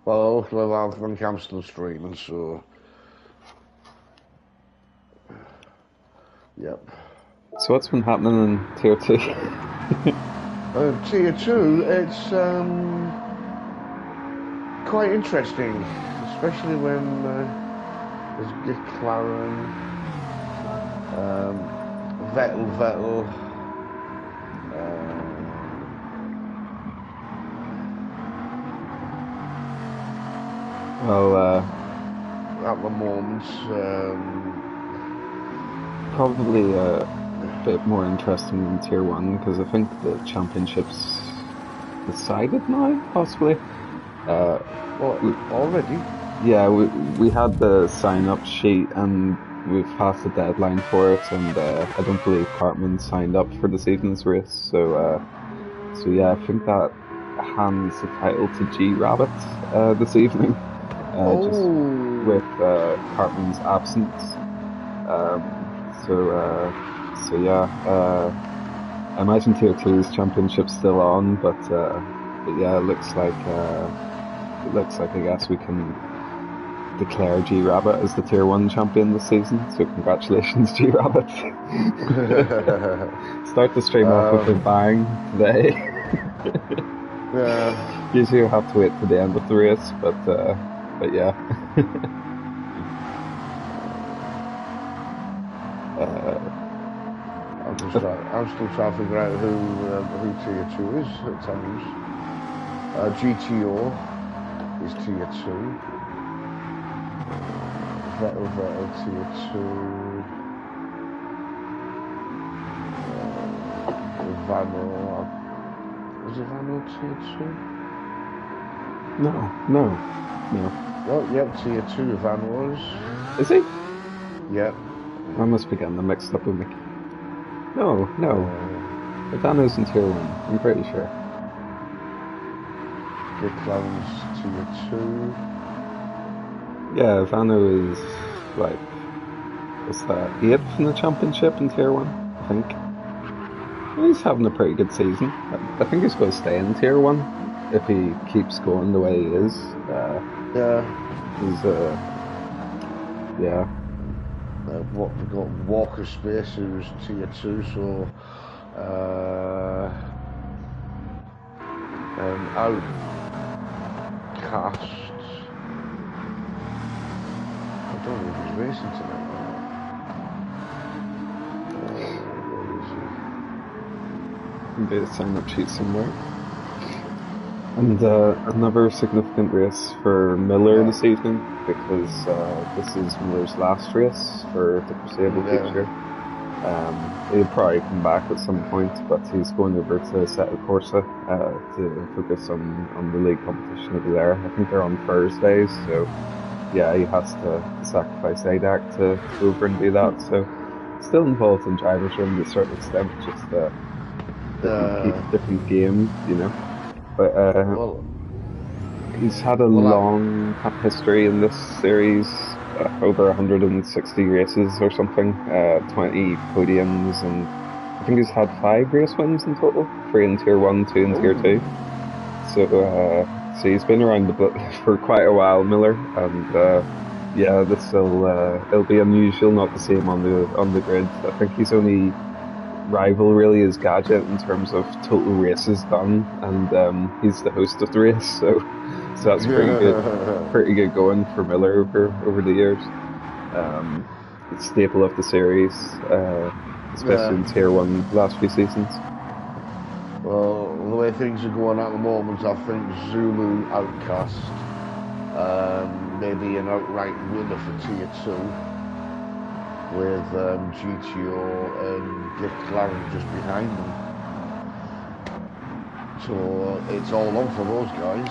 Well, I think I'm still streaming, so yep. So what's been happening in Tier 2? Tier 2, it's quite interesting, especially when there's McLaren, Vettel. Well, at the moment, probably a bit more interesting than Tier 1 because I think the championship's decided now, possibly. well, already. Yeah, we had the sign-up sheet and we've passed the deadline for it, and I don't believe Cartman signed up for this evening's race. So yeah, I think that hands the title to G Rabbit this evening, just with Cartman's absence. So yeah, I imagine Tier 2's championship's still on, but yeah, it looks like I guess we can declare G Rabbit as the Tier 1 champion this season. So congratulations, G Rabbit. Start the stream off with a bang today. Yeah. Usually you have to wait to the end of the race, but yeah. I'm still trying to figure out who Tier 2 is at times. GTO is Tier 2. Vettel Tier 2. Vano. Is it Vano Tier 2? No. Oh, yep, Tier 2 Vano's. Is he? Yep. I must be getting them mixed up with Mickey. No. Vano's in Tier 1, I'm pretty sure. McLaren's Tier 2. Yeah, Vano is like, what's that, 8th in the championship in Tier 1, I think. He's having a pretty good season. I think he's going to stay in Tier 1 if he keeps going the way he is. He's yeah. What we've got Walker Space, who's Tier 2, so Outcast. I don't know if he's racing tonight. Where is he? Maybe a sign-up sheet somewhere. And another significant race for Miller this evening, because this is Miller's last race for the foreseeable future. He'll probably come back at some point, but he's going over to sainte-croix to focus on the league competition over there. I think they're on Thursdays, so yeah, he has to sacrifice ADEC to go over and do that. So still involved in Driversroom to a certain extent, just a different game, you know. But he's had a long history in this series, over 160 races or something, 20 podiums, and I think he's had 5 race wins in total, 3 in Tier 1, 2 in Tier 2. So he's been around the block for quite a while, Miller, and yeah, it'll be unusual not to see him on the grid. I think he's only rival really is Gadget in terms of total races done, and he's the host of the race, so that's pretty good going for Miller over the years. Staple of the series, especially in Tier 1 last few seasons. Well, the way things are going at the moment, I think Zulu Outcast maybe an outright winner for Tier 2. With GTO and McLaren just behind them. So it's all on for those guys.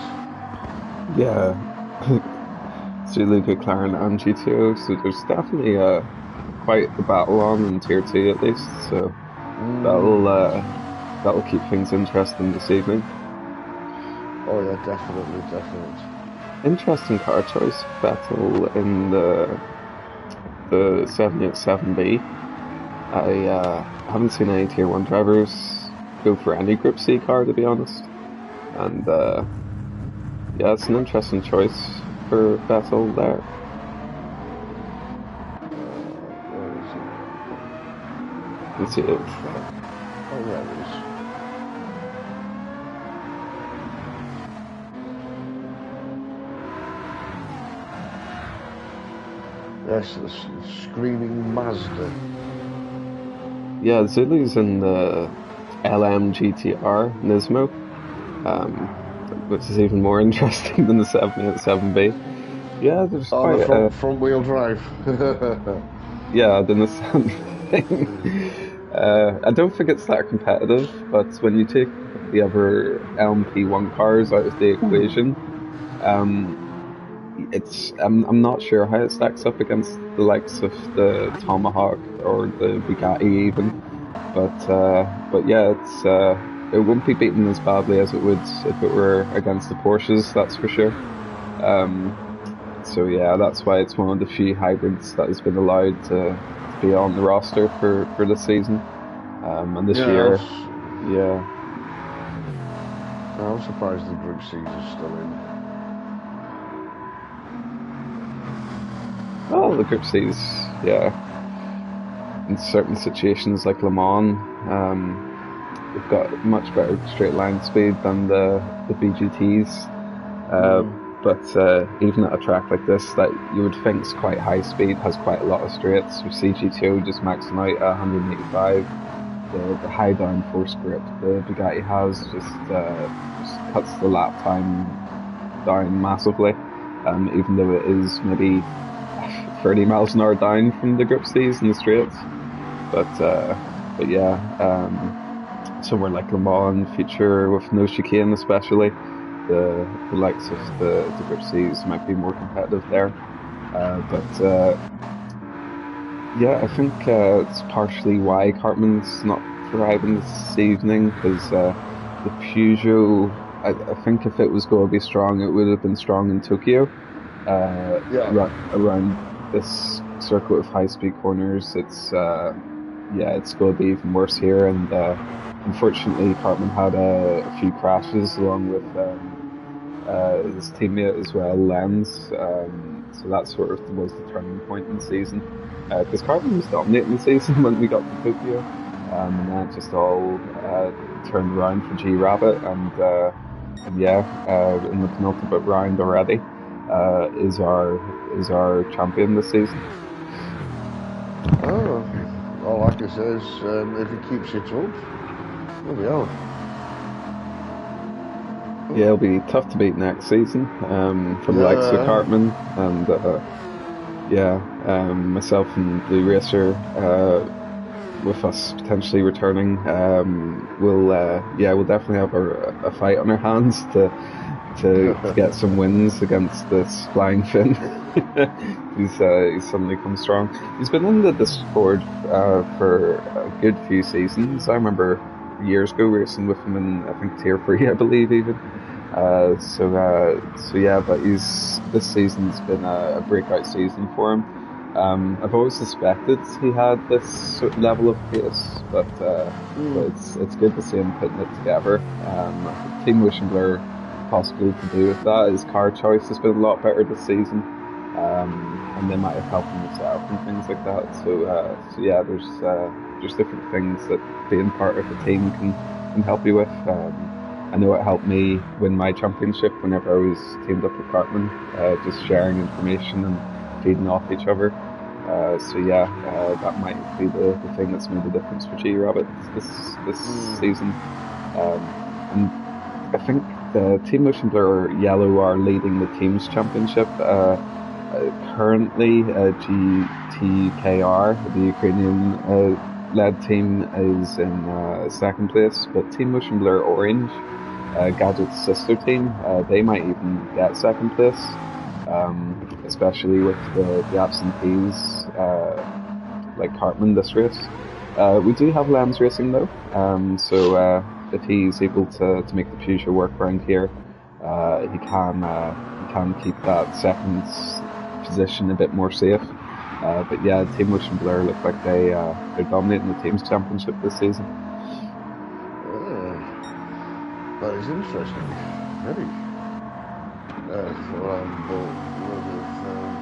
Yeah. Zulu, McLaren and GTO, so there's definitely quite a battle on in Tier 2 at least, so that'll keep things interesting this evening. Oh yeah, definitely. Interesting car choice, Vettel in the 787B. I haven't seen any Tier 1 drivers go for any Group C car, to be honest. And yeah, it's an interesting choice for Vettel there. Where is it? You can see it. Oh, there it is. Yes, the screaming Mazda. Yeah, Zulu's in the LM GTR Nismo, which is even more interesting than the 787B. Yeah, there's Oh, quite the front wheel drive. yeah, the Nissan thing. I don't think it's that competitive, but when you take the other LMP1 cars out of the equation, um, I'm not sure how it stacks up against the likes of the Tomahawk or the Bugatti even, but yeah, it won't be beaten as badly as it would if it were against the Porsches, that's for sure. Um, so yeah, that's why it's one of the few hybrids that has been allowed to be on the roster for this season. And this year, yeah. I'm surprised the Group C's are still in. Oh, the Group C's, yeah. In certain situations like Le Mans, we've got much better straight line speed than the BGTs. But even at a track like this, that you would think is quite high speed, has quite a lot of straights, with CG2 just maxing out at 185. The high downforce grip the Bugatti has just cuts the lap time down massively, even though it is maybe 30 miles an hour down from the Group C's in the straights. But yeah, somewhere like Le Mans feature with no chicane especially, the likes of the Group C's might be more competitive there. But yeah, I think it's partially why Cartman's not thriving this evening, because the Peugeot, I think if it was going to be strong, it would have been strong in Tokyo. Around this circuit of high-speed corners, it's going to be even worse here. And unfortunately, Cartman had a few crashes along with his teammate as well, Lenz. So that sort of was the turning point in the season. Because Cartman was dominating the season when we got to Tokyo, and then it just all turned around for G Rabbit, and yeah, in the penultimate round already, is our champion this season. Oh, all I can say is if he keeps it up, bloody hell. Yeah, it'll be tough to beat next season from the likes of Cartman, and myself and Blue Racer, with us potentially returning, we'll definitely have a fight on our hands to get some wins against this flying Finn. He's suddenly come strong. He's been in the Discord for a good few seasons. I remember years ago racing with him in, I think, Tier 3, I believe, even. So yeah, but this season's been a breakout season for him. I've always suspected he had this level of pace, but it's good to see him putting it together. Team Motion Blur possibly to do with that. His car choice has been a lot better this season, and they might have helped him himself and things like that. So yeah, there's different things that being part of a team can help you with. I know it helped me win my championship whenever I was teamed up with Cartman, just sharing information and feeding off each other. So yeah, that might be the thing that's made the difference for G Rabbit this season. And I think the Team Motion Blur Yellow are leading the team's championship. Currently, GTKR, the Ukrainian led team, is in second place, but Team Motion Blur Orange, Gadget's sister team, they might even get second place, especially with the absentees like Cartman this race. We do have Lambs racing though, so if he's able to make the Peugeot work around here, he can keep that second position a bit more safe. But yeah, Team Motion Blur look like they're dominating the team's championship this season. But That is interesting. Very. Thought I'm with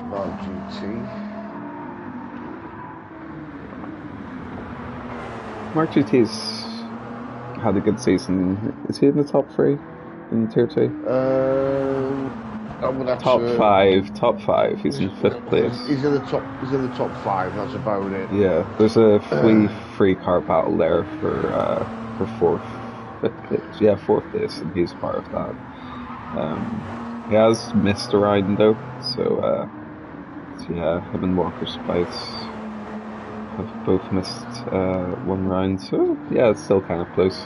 Mark GT. Mark GT's had a good season. Is he in the top 3 in Tier 2? Top five. He's in 5th place. He's in the top 5. That's about it. Yeah, there's a free car battle there for 5th place. Yeah, 4th place, and he's part of that. He has missed a round though, so yeah, him and Walker Spice have both missed 1 round. So yeah, it's still kind of close.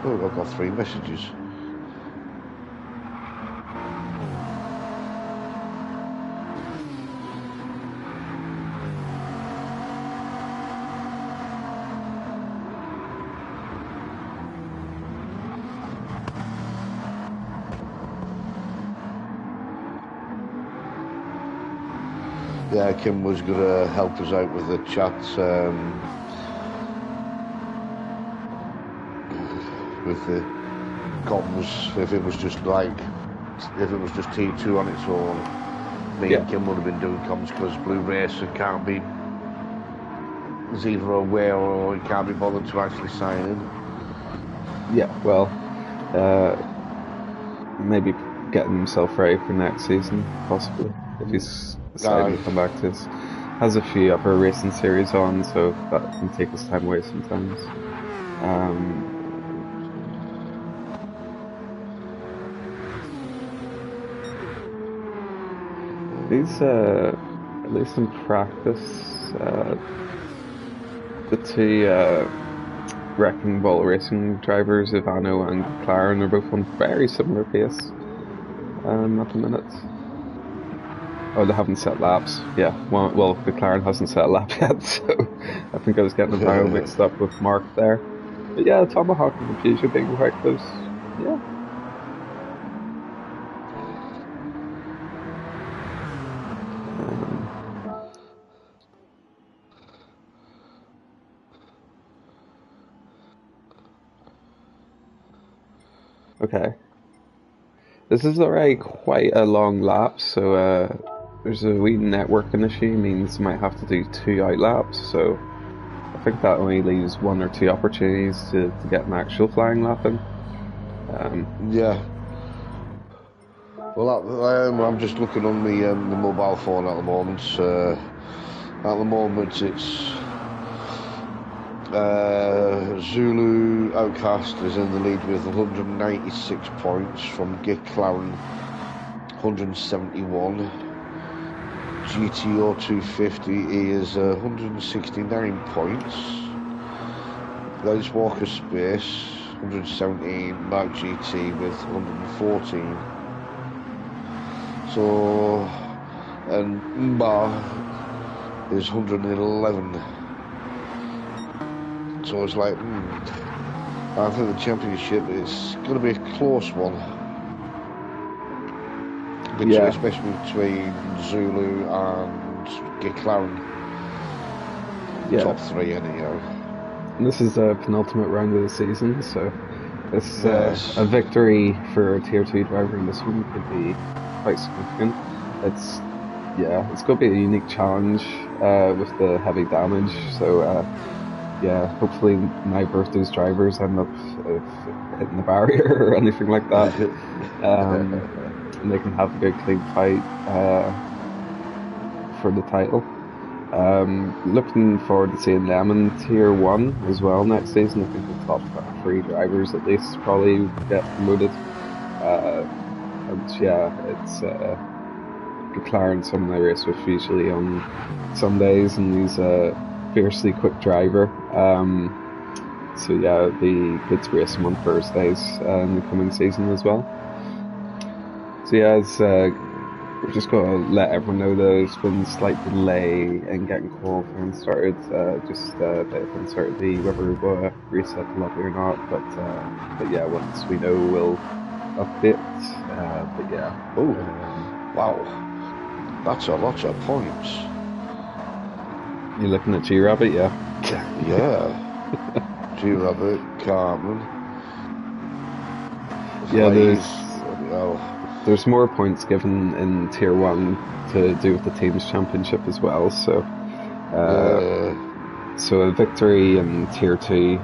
Oh, I've got 3 messages. Yeah, Kim was going to help us out with the chat. With the comms, if it was just T2 on its own, me and Kim would have been doing comms because Blue Racer can't be, is either aware or he can't be bothered to actually sign in. Yeah, well, maybe getting himself ready for next season, possibly, if he's decided to come back to us. Has a few upper racing series on, so that can take his time away sometimes. These, at least in practice, the 2 Wrecking Ball racing drivers, Ivano and McLaren, are both on very similar pace at the minute. Oh, they haven't set laps. Yeah, well, McLaren hasn't set a lap yet, so I think I was getting the round mixed up with Mark there. But yeah, Tomahawk and Confusion being quite close. Yeah. Okay. This is already quite a long lap, so there's a wee networking issue, means you might have to do 2 out laps, so I think that only leaves 1 or 2 opportunities to get an actual flying lap in. Yeah. Well, I'm just looking on the mobile phone at the moment. At the moment, it's Zulu Outcast is in the lead with 196 points from McLaren 171. GTO 250 is 169 points. There's Walker Space 117, Mark GT with 114. So, and Mba is 111. So it's like, I think the championship is going to be a close one. Especially between Zulu and McLaren. Top 3 anyhow. And this is a penultimate round of the season, so it's a victory for a Tier 2 driver in this one could be quite significant. It's going to be a unique challenge with the heavy damage, so hopefully neither of those drivers end up hitting the barrier or anything like that. And they can have a good clean fight for the title. Looking forward to seeing them in Tier 1 as well next season. I think the top 3 drivers at least probably get promoted. It's McLaren someone I race with usually on Sundays, and he's a fiercely quick driver. So yeah, it'd be good to race him on Thursdays in the coming season as well. So yeah, we're just going to let everyone know there's been a slight delay in getting qualifying started. Just a bit of uncertainty whether we're going to reset the lobby or not. But yeah, once we know, we'll update. But yeah. Wow, that's a lot of points. You looking at G-Rabbit? Yeah. Yeah. G-Rabbit, Cartman. Yeah, There's more points given in Tier 1 to do with the Teams Championship as well, so so a victory in Tier 2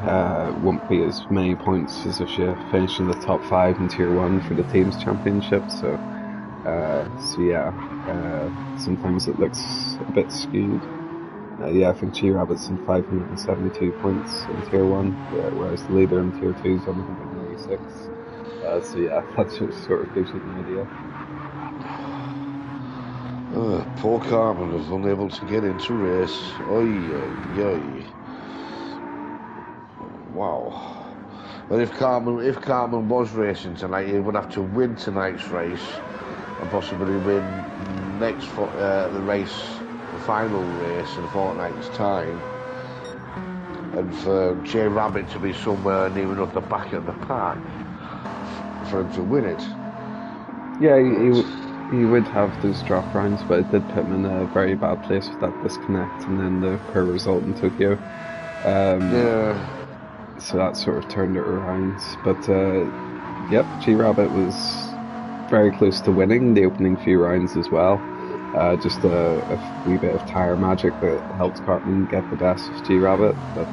won't be as many points as if you finish in the top 5 in Tier 1 for the Teams Championship, so yeah, sometimes it looks a bit skewed. Yeah, I think G-Rabbit's on 572 points in Tier 1, whereas the leader in Tier 2 is on 186. So yeah, that just sort of gives you an idea. Poor Cartman was unable to get into race. Oy. Wow. But if Cartman was racing tonight, he would have to win tonight's race and possibly win the final race in a fortnight's time. And for J Rabbit to be somewhere near enough the back of the pack for him to win it. Yeah, he would have those drop rounds, but it did put him in a very bad place with that disconnect and then the poor result in Tokyo. So that sort of turned it around. But yep, G-Rabbit was very close to winning the opening few rounds as well. Just a wee bit of tire magic that helped Cartman get the best of G-Rabbit. But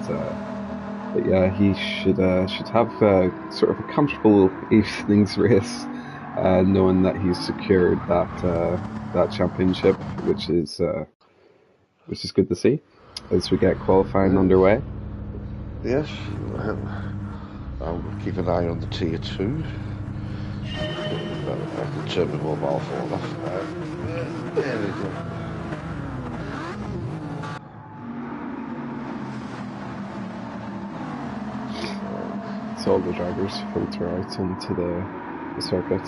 yeah, he should have sort of a comfortable evening's race, knowing that he's secured that championship, which is good to see as we get qualifying underway. Yes, I'll keep an eye on the Tier 2. I can turn my mobile phone off. There we go. So all the drivers filter out onto the circuit.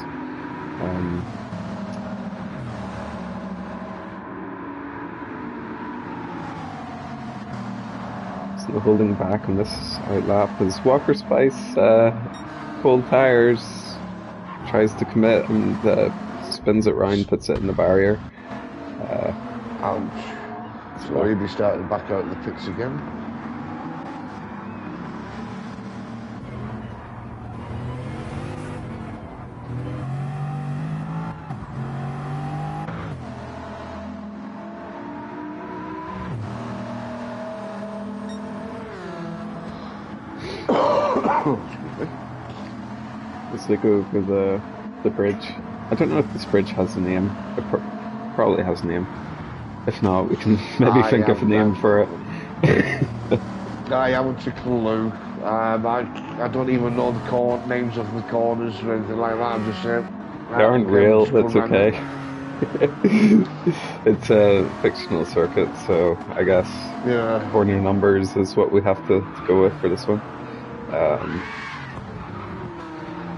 No holding back on this outlap as Walker Spice, cold tires, tries to commit and spins it round, puts it in the barrier. Ouch. So he'll be starting back out of the pits again. As they go over the bridge. I don't know if this bridge has a name. It probably has a name. If not, we can maybe think of a name for it. I haven't a clue. I don't even know the names of the corners or anything like that. I'm just saying. They aren't real, that's okay. It's a fictional circuit, so I guess corner numbers is what we have to go with for this one.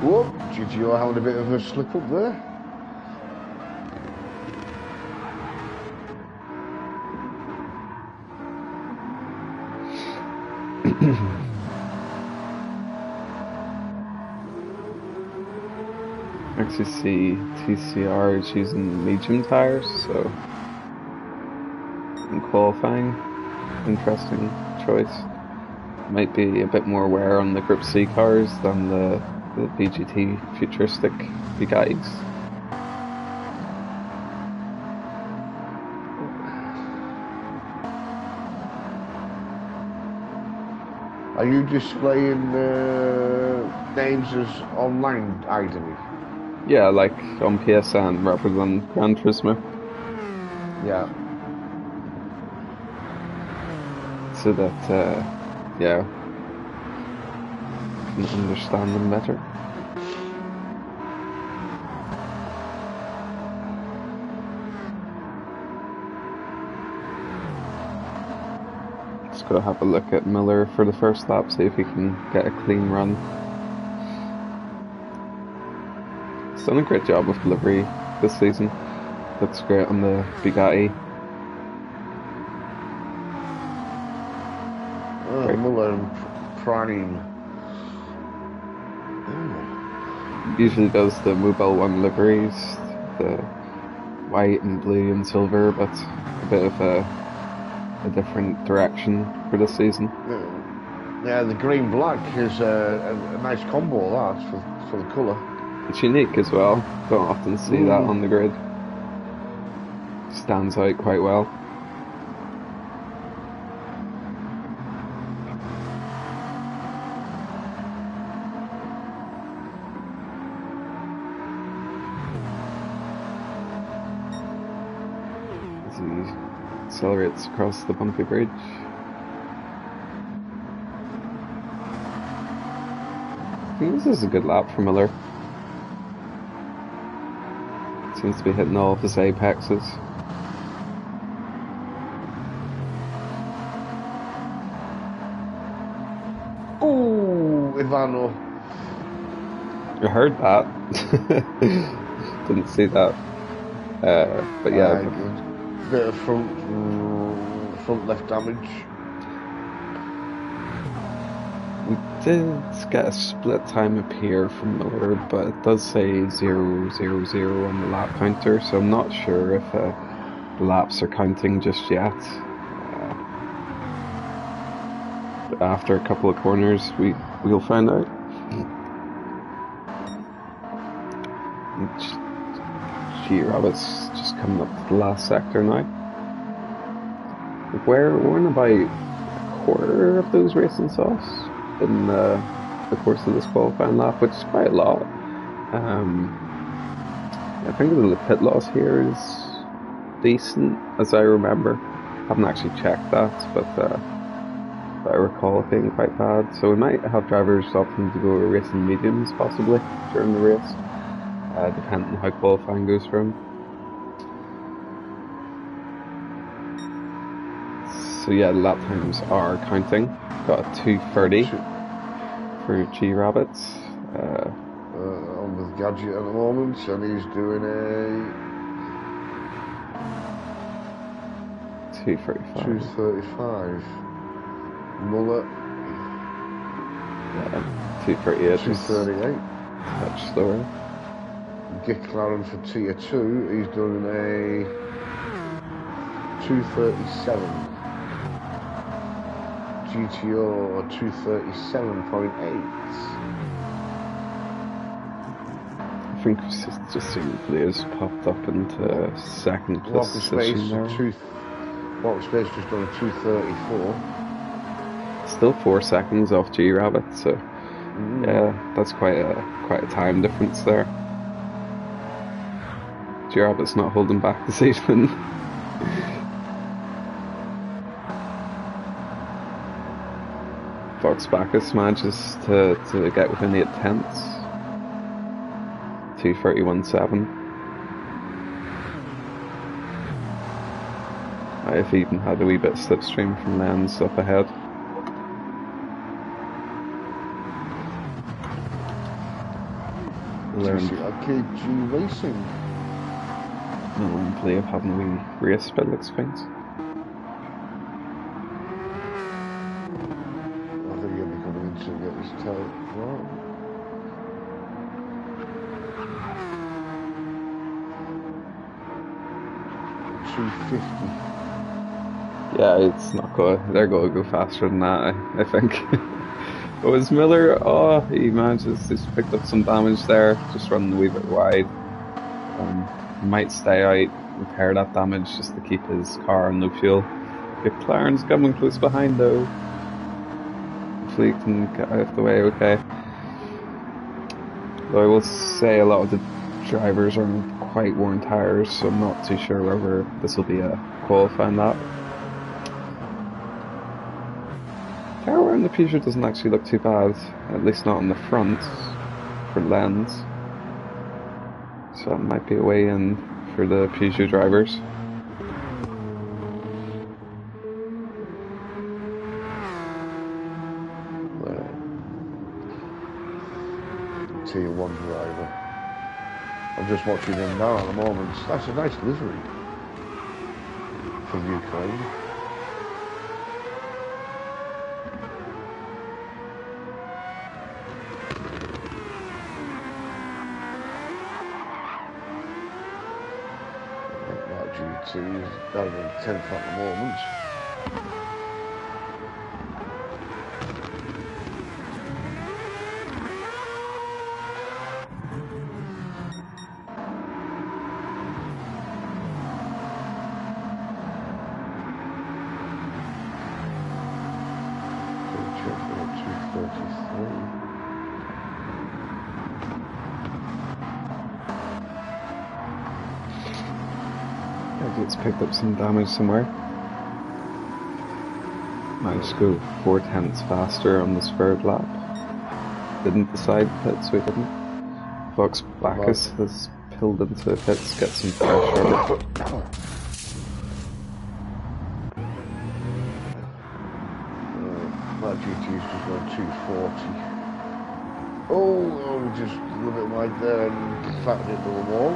Whoa, GGO having a bit of a slip up there. Actually see TCR is using medium tires, so in qualifying, interesting choice. Might be a bit more wear on the Group C cars than the BGT futuristic Bugattis. Are you displaying names as online item? Yeah, like on PSN rather than Gran Turismo. Yeah. So that, yeah, can understand them better. Just gotta have a look at Miller for the first lap, see if he can get a clean run. He's done a great job with delivery this season. Looks great on the Bugatti. Miller Prime. Usually does the Mobile 1 liveries, the white and blue and silver, but a bit of a a different direction for this season. Yeah, the green-black is a nice combo, that, for the colour. It's unique as well. Don't often see that on the grid. Stands out quite well. As he accelerates across the bumpy bridge. I think this is a good lap for Miller. Seems to be hitting all of his apexes. Oh, Ivano. I heard that. Didn't see that. But yeah. Bit of front left damage. We did get a split time up here from Miller, but it does say 0-0-0 on the lap counter, so I'm not sure if the laps are counting just yet. But after a couple of corners, we'll find out. G-Rabbit's just coming up to the last sector now. We're in about a quarter of those racing softs in the course of this qualifying lap, which is quite a lot. I think the pit loss here is decent, as I remember. I haven't actually checked that, but I recall it being quite bad. So we might have drivers opting to go racing mediums possibly during the race, depending on how qualifying goes for him. So yeah, the lap times are counting. Got a 2:30 for G-Rabbits. I'm with Gadget at the moment, and he's doing a 2:35. 2:35. Muller. 2:38. 2:38. Touch slower. McLaren for tier 2, he's doing a 2:37. GTO 2:37.8. I think just simply has popped up into second position there. Walker Space just done a 2:34. Still 4 seconds off G-Rabbit, so yeah, that's quite a time difference there. G-Rabbit's not holding back this evening. Fox Bacchus manages to get within 8 tenths. 2:31.7. I've even had a wee bit of slipstream from Lens up ahead. KG Racing. Play of having a wee race by the looks of things. I think he'll be coming in to get his tail right. $250. Yeah, it's not going. They're going to go faster than that, I think. It was Miller. Oh, he manages. He's picked up some damage there, just running a wee bit wide. Might stay out, repair that damage just to keep his car on low fuel. McLaren's coming close behind though. Hopefully he can get out of the way okay. Though I will say a lot of the drivers are on quite worn tyres, so I'm not too sure whether this will be a qualifying lap. Tyre wear on the Peugeot doesn't actually look too bad, at least not on the front for Lens. So that might be a way in for the Peugeot drivers. Tier 1 driver. I'm just watching him now at the moment. That's a nice livery for the Ukraine. GT is down in 10th at the moment. Maybe it's picked up some damage somewhere. Managed to go 4/10 faster on this third lap. Didn't decide pit, so he didn't. Vox Bacchus has pulled into the pits, get some pressure. That GT's just gone 240. Oh, just a little bit wide there and flattened into the wall.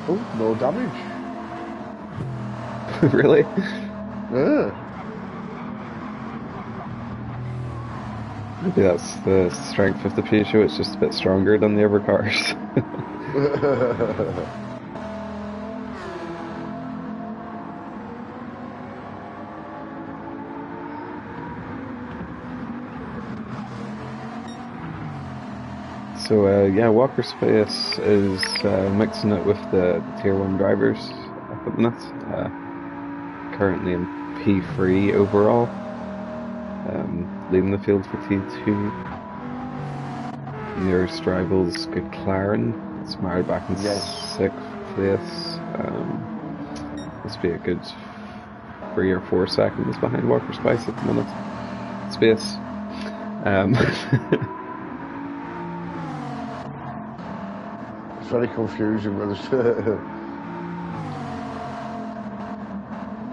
Oh, no damage. Really? Yeah. Maybe that's the strength of the Peugeot, it's just a bit stronger than the other cars. So yeah, Walker Space is mixing it with the Tier 1 drivers at the minute. Currently in P3 overall. Leading the field for T2. Nearest rivals McLaren. It's married back in 6th place. This be a good 3 or 4 seconds behind Walker Space at the minute. Space. It's very confusing with this.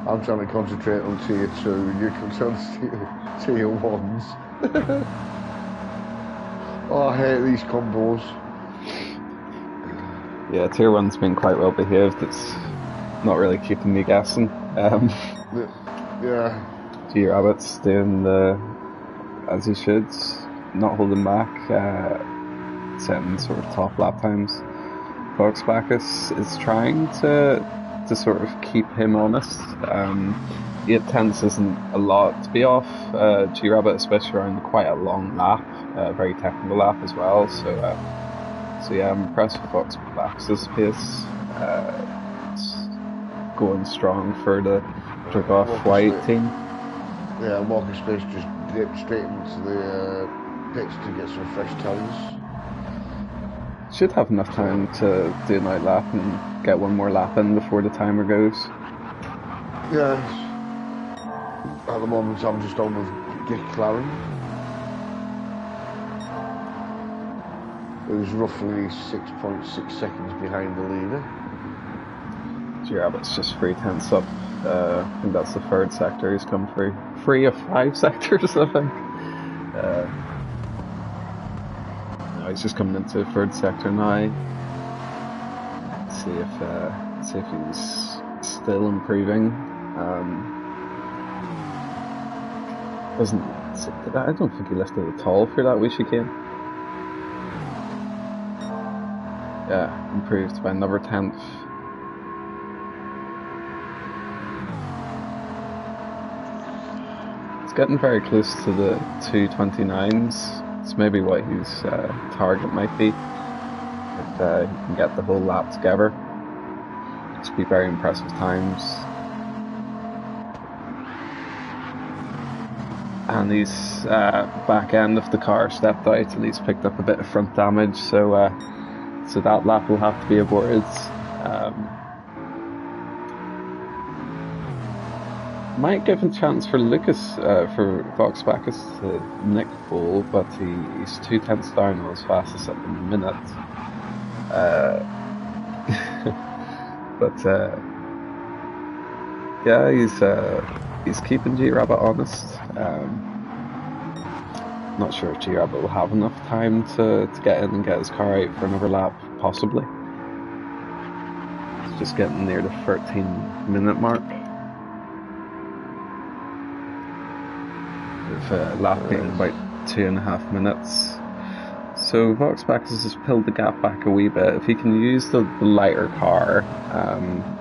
I'm trying to concentrate on Tier 2 and you concentrate on Tier 1s. Oh, I hate these combos. Yeah, Tier 1's been quite well behaved. It's not really keeping me guessing. Yeah. G-Rabbit's doing as he should, not holding back, setting sort of top lap times. Vox Bacchus is trying to sort of keep him honest. 8/10 isn't a lot to be off. G-Rabbit, especially around quite a long lap, very technical lap as well. So yeah, I'm impressed with Vox Bacchus' pace. It's going strong for the off-white team. Yeah, Walker Space just dipped straight into the pits to get some fresh tyres. Should have enough time to do a night lap and get one more lap in before the timer goes. Yeah. At the moment I'm just on with McLaren, who's roughly 6.6 seconds behind the leader. G-Rabbit's just 3/10 up. I think that's the third sector he's come through. 3 of 5 sectors, I think. No, he's just coming into the third sector now. See if he's still improving. I don't think he lifted at all for that wee chicane. Yeah, improved by another 10th. It's getting very close to the 2:29s. It's maybe what his target might be. If he can get the whole lap together. It's be very impressive times. And his back end of the car stepped out and he's picked up a bit of front damage, so that lap will have to be aborted. Might give a chance for Lucas, for Vox Bacchus to nick pole, but he's 2/10 down on his fastest at the minute. But yeah, he's keeping G-Rabbit honest. Not sure if G-Rabbit will have enough time to get in and get his car out for another lap, possibly. It's just getting near the 13-minute mark. With lap being about 2.5 minutes. So Vox Bacchus has pulled the gap back a wee bit. If he can use the lighter car,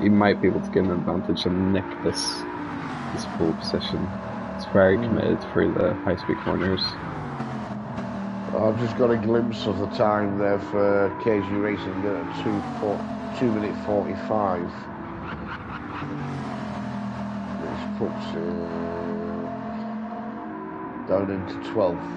he might be able to get an advantage and nick this pole position. It's very committed through the high-speed corners. I've just got a glimpse of the time there for KG Racing at 2 minute 45. This puts down into 12th.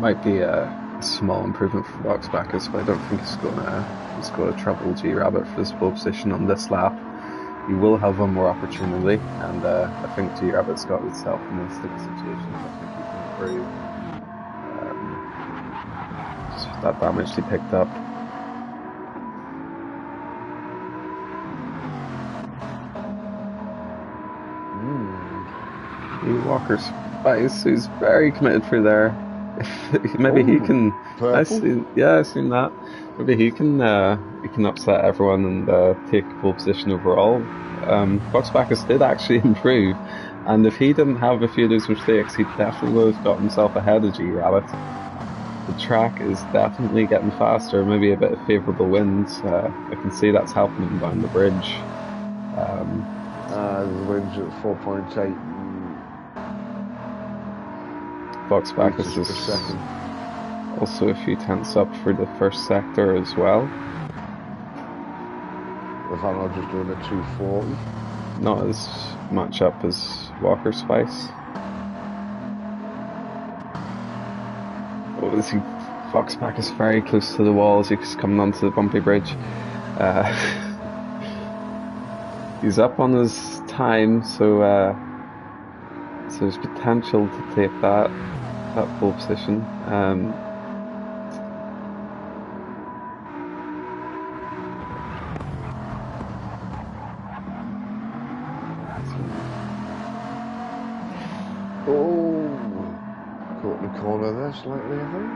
Might be a small improvement for Vox Bacchus, but I don't think he's gonna trouble G Rabbit for this pole position on this lap. He will have one more opportunity, and I think G Rabbit's got himself in a sticky situation. I think he can improve. Just that damage he picked up. Walker Spice, who's very committed through there. Maybe he can. I've seen that. Maybe he can upset everyone and take pole position overall. Vox Bacchus did actually improve, and if he didn't have a few of those mistakes, he definitely would have got himself ahead of G Rabbit. The track is definitely getting faster. Maybe a bit of favourable winds. I can see that's helping him down the bridge. The wind's at 4.8. Vox Bacchus is also a few tenths up for the first sector as well. If I'm not just doing a 240. Not as much up as Walker Spice. Oh, Vox Bacchus very close to the wall as he's coming onto the bumpy bridge. He's up on his time, so there's potential to take that pole position. Caught in the corner there slightly, I think.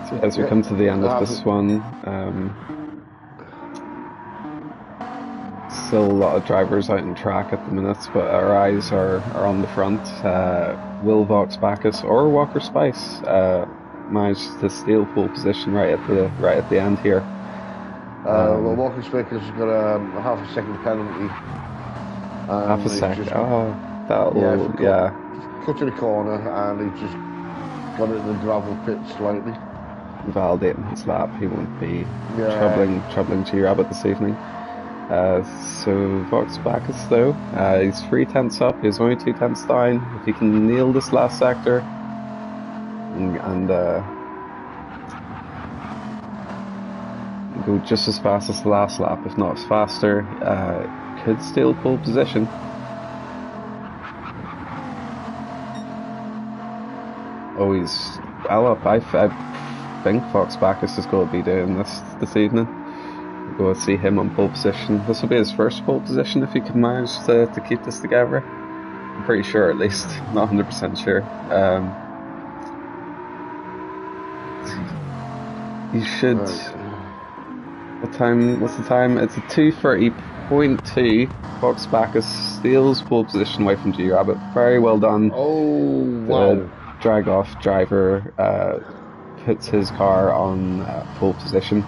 So as we come to the end of this one, still a lot of drivers out in track at the minute, but our eyes are on the front. Will Vox Bacchus or Walker Spice manage to steal pole position right at the end here? Well, Walker Spice has got a half a second penalty. Half a second. Cut to the corner, and he just got it in the gravel pit slightly. Validating his lap. He won't be troubling G Rabbit this evening. So Vox Bacchus though, he's 3 tenths up, he's only 2 tenths down. If he can nail this last sector and go just as fast as the last lap, if not as faster, could steal pole position. Oh, he's well up. I think Vox Bacchus is going to be doing this evening. We'll see him on pole position. This will be his first pole position if he can manage to keep this together. I'm pretty sure, at least. Not 100% sure. You should... What's the time? It's a 2:30.2. Vox Bacchus steals pole position away from G Rabbit. Very well done. Oh, wow. Drag off driver puts his car on pole position.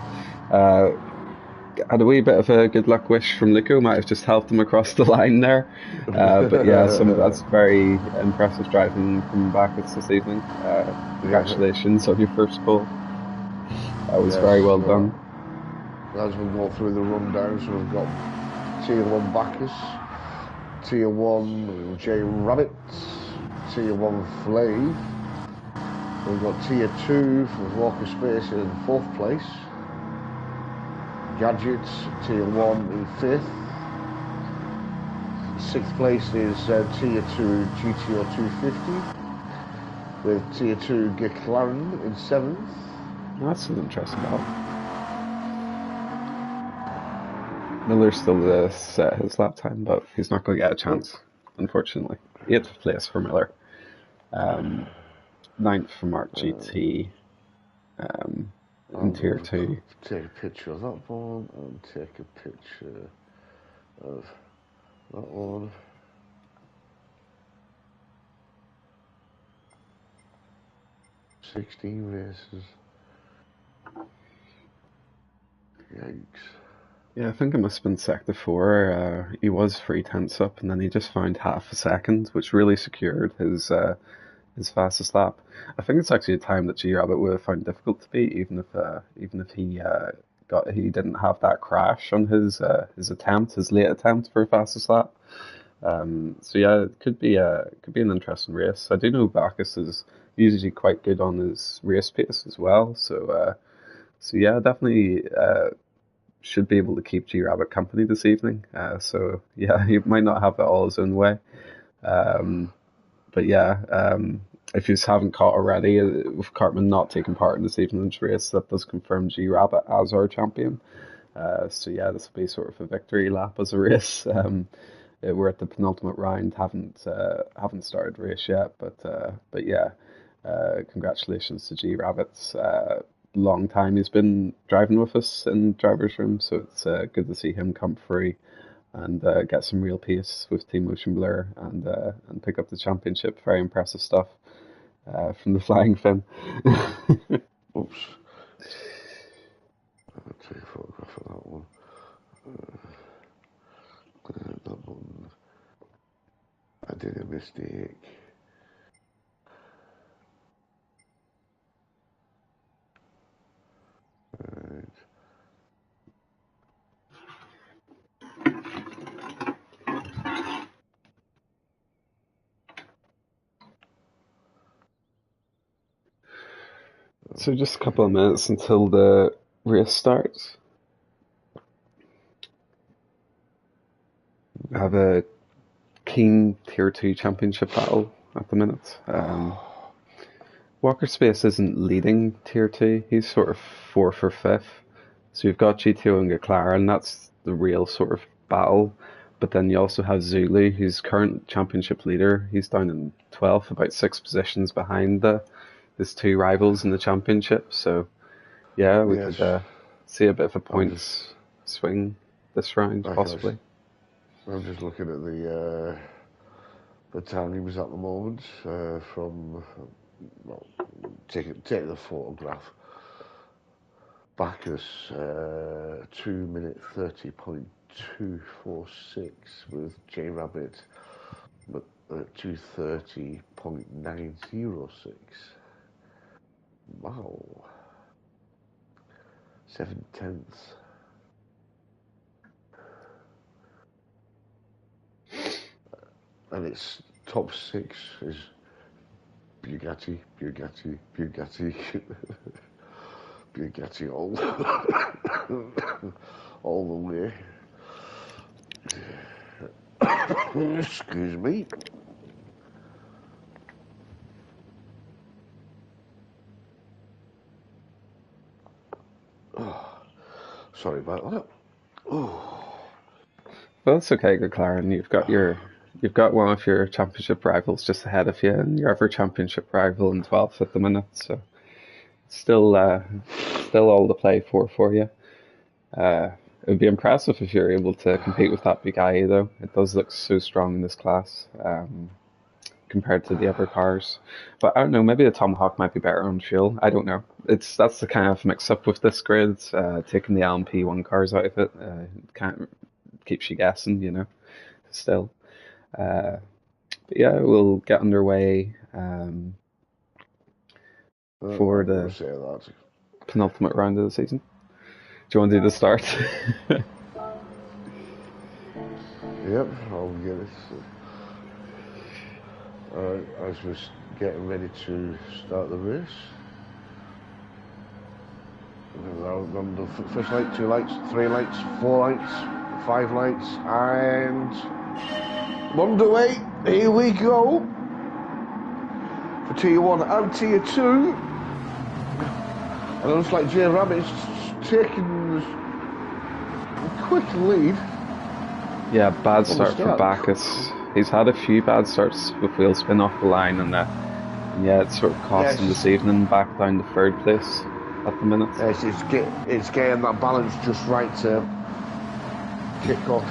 Had a wee bit of a good luck wish from Luco, might have just helped him across the line there. But yeah, that's very impressive driving from Bacchus this evening. Congratulations on your first pole. That was very well done. As we go through the rundown, so we've got Tier 1 Bacchus, Tier 1 J Rabbit, Tier 1 Flave. We've got Tier 2 for Walker Space in 4th place. Gadgets, Tier 1 in 5th. 6th place is Tier 2 GTO 250 with Tier 2 McLaren in 7th. That's an interesting battle. Miller's still to set his lap time, but he's not going to get a chance, unfortunately. 8th place for Miller. 9th for Mark GT. In Tier 2. Take a picture of that one and take a picture of that one. $16 races. Yikes. Yeah, I think it must have been Sector 4. He was 3 tenths up, and then he just found half a second, which really secured his fastest lap. I think it's actually a time that G Rabbit would have found difficult to beat, even if he didn't have that crash on his late attempt for fastest lap. So yeah, it could be an interesting race. I do know Bacchus is usually quite good on his race pace as well. So yeah, definitely should be able to keep G Rabbit company this evening. So yeah, he might not have it all his own way. But yeah, if you haven't caught already, with Cartman not taking part in this evening's race, that does confirm G Rabbit as our champion. So yeah, this will be sort of a victory lap as a race. We're at the penultimate round, haven't started race yet, but yeah, congratulations to G Rabbit. Long time he's been driving with us in Driversroom, so it's good to see him come free and get some real pace with Team Ocean Blur and pick up the championship. Very impressive stuff from the Flying Fin. Oops. I'll take a photograph of that one. That one. I did a mistake. Right. So just a couple of minutes until the race starts. I have a keen Tier 2 championship battle at the minute. Walker Space isn't leading Tier 2, he's sort of 4th or 5th. So you've got GTO and McLaren, that's the real sort of battle. But then you also have Zulu, who's current championship leader. He's down in 12th, about 6 positions behind his two rivals in the championship. So yeah, we could see a bit of a points swing this round, possibly. I'm just looking at the timings at the moment from, well, take the photograph. Bacchus 2 minute 30.246 with J Rabbit at 2:30.906. Wow. 7/10. And its top 6 is Bugatti, Bugatti all the way. Excuse me. Oh, sorry about that. Oh. Well, it's okay, McLaren. You've got one of your championship rivals just ahead of you, and your other championship rival in 12th at the minute. So still all to play for you. It would be impressive if you're able to compete with that Bugatti, though. It does look so strong in this class compared to the other cars. But I don't know, maybe the Tomahawk might be better on fuel. I don't know. That's the kind of mix-up with this grid. Taking the LMP1 cars out of it keeps you guessing, you know. Still. But yeah, we'll get underway for the penultimate round of the season. Do you want to do the start? Yep, I'll get it. Alright, as we're getting ready to start the race. On the first light, 2 lights, 3 lights, 4 lights, 5 lights, and underway. Here we go for Tier 1 and Tier 2. And it looks like J Rabbit's taking a quick lead. Yeah, bad start for Bacchus. He's had a few bad starts with wheel spin off the line, and yeah, it's sort of cost him this evening, back down to 3rd place at the minute. Yes, it's getting that balance just right to kick off.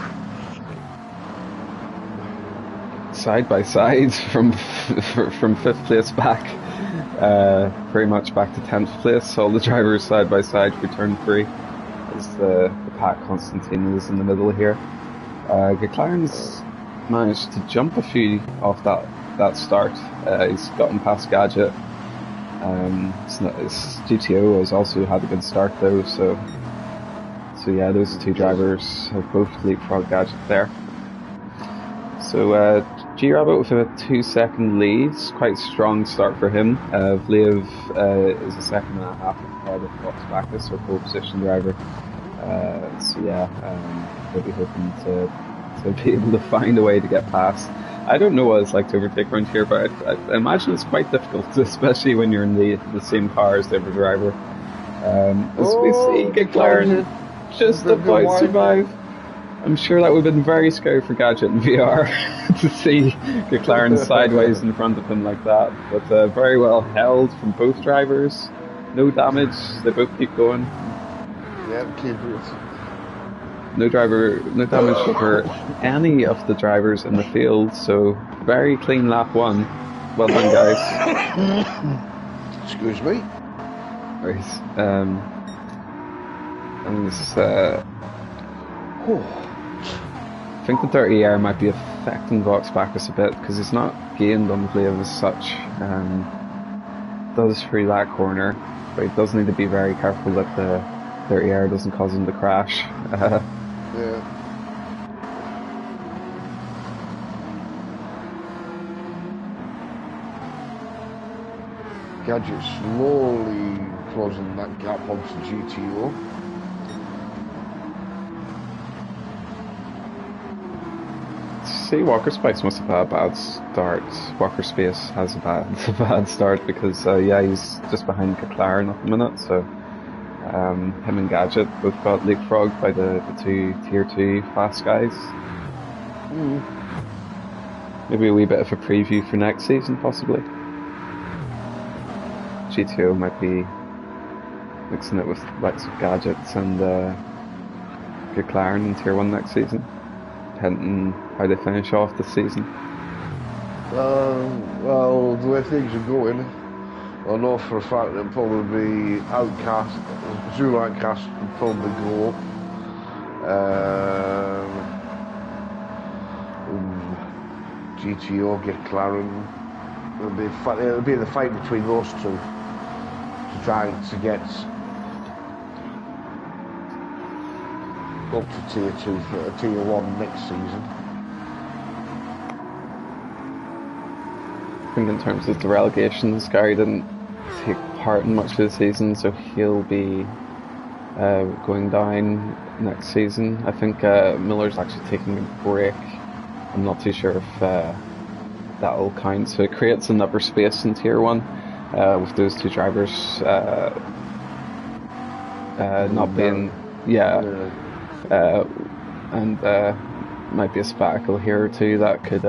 Side by side from 5th place back, pretty much back to 10th place. All the drivers side by side for turn 3. As the Pat Constantine is in the middle here. McLaren's managed to jump a few off that start. He's gotten past Gadget. His GTO has also had a good start though, so yeah, those 2 drivers have both leapfrogged Gadget there. So G-Rabbit with a 2-second lead. It's quite a strong start for him. Vlev is a second and a half ahead of Fox Backus, our pole position driver. So yeah, we'll be hoping to be able to find a way to get past. I don't know what it's like to overtake around here, but I imagine it's quite difficult, especially when you're in the same car as the other driver. As we see McLaren just about survive. I'm sure that would have been very scary for Gadget in VR to see McLaren sideways in front of him like that. But very well held from both drivers. No damage. They both keep going. Yeah, keep it. No damage over any of the drivers in the field. So very clean lap one. Well done, guys. Excuse me. Right. And this. I think the 30R might be affecting Vox Backus a bit because he's not gained on Vlev as such. Does through that corner, but he does need to be very careful that the 30R doesn't cause him to crash. Yeah. Gadget slowly closing that gap onto GTO. See, Walker Spice must have had a bad start. Walker Space has a bad start because he's just behind McLaren at the minute. So him and Gadget both got leapfrogged by the two tier 2 fast guys. Maybe a wee bit of a preview for next season, possibly. GTO might be mixing it with likes of Gadgets and McLaren in tier 1 next season. Depending how they finish off the season. Well, the way things are going, I know for a fact that probably Outcast, Zulu Outcast will probably go. GTO, McLaren. It'll be the fight between those two to try to get up to tier 2 for tier 1 next season. I think in terms of the relegations, Gary didn't take part in much of the season, so he'll be going down next season. I think Miller's actually taking a break. I'm not too sure if that'll count. So it creates another space in tier 1 with those two drivers not being and might be a spectacle here or two that could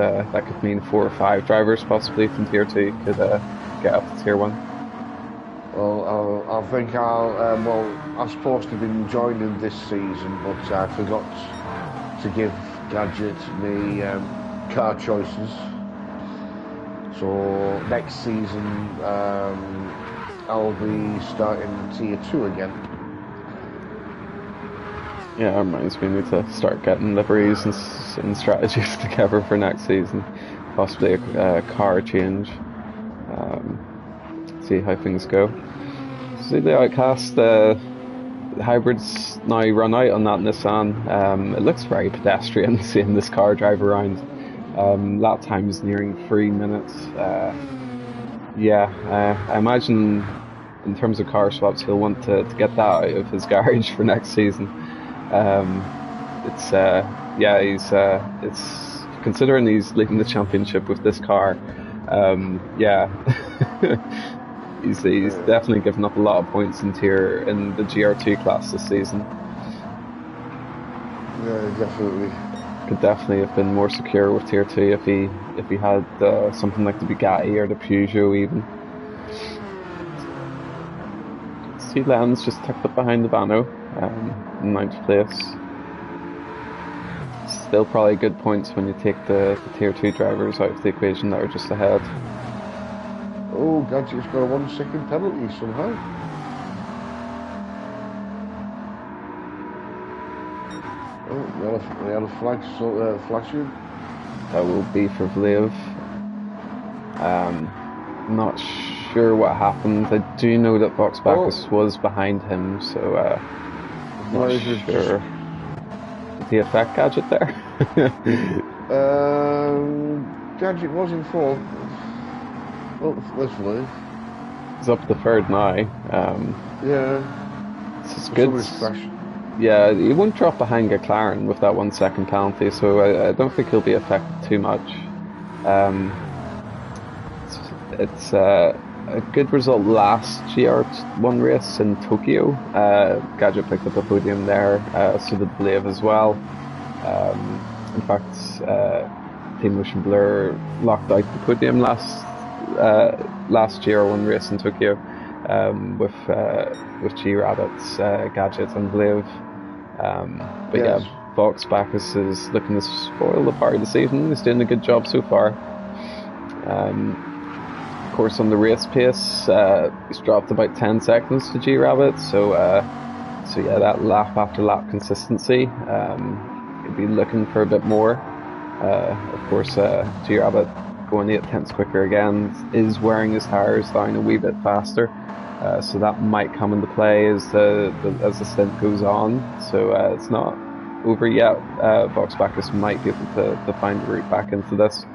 mean 4 or 5 drivers possibly from tier 2 could get up to tier 1. Well, I think I'm supposed to be joining this season, but I forgot to give Gadget me car choices. So next season I'll be starting tier 2 again. Yeah, that reminds me, we need to start getting liveries and strategies together for next season. Possibly a car change. See how things go. See the Outcast, the hybrids now run out on that Nissan. It looks very pedestrian seeing this car drive around. Lap time is nearing 3 minutes. I imagine in terms of car swaps he'll want to get that out of his garage for next season. It's considering he's leading the championship with this car. he's definitely given up a lot of points in the GR2 class this season. Yeah, definitely. Could definitely have been more secure with tier 2 if he had something like the Bugatti or the Peugeot even. See, Len's just tucked up behind the Vano. In 9th place. Still probably good points when you take the tier 2 drivers out of the equation that are just ahead. Oh, Gadget's got a 1 second penalty somehow. Oh, they had a flashing. That will be for Vlev. Not sure what happened. I do know that Vox Backus was behind him, so not sure. Did he affect Gadget there? Gadget was in fourth. Well, let's learn. He's up the third now. Yeah. It's good. Crash. Yeah, he won't drop behind McLaren with that 1 second penalty, so I don't think he'll be affected too much. It's a good result last GR1 race in Tokyo. Gadget picked up a podium there, so did Blave as well. In fact, Team Motion Blur locked out the podium last GR1 race in Tokyo with G-Rabbits, Gadget and Blave. But yes. Yeah, Vox Bacchus is looking to spoil the party this evening. He's doing a good job so far. Of course, on the race pace, he's dropped about 10 seconds to G-Rabbit, so yeah, that lap after lap consistency, he'll be looking for a bit more. Of course, G-Rabbit going 8/10 quicker again, is wearing his tyres down a wee bit faster, so that might come into play as the stint goes on. So it's not over yet. Vox Bacchus might be able to find a route back into this,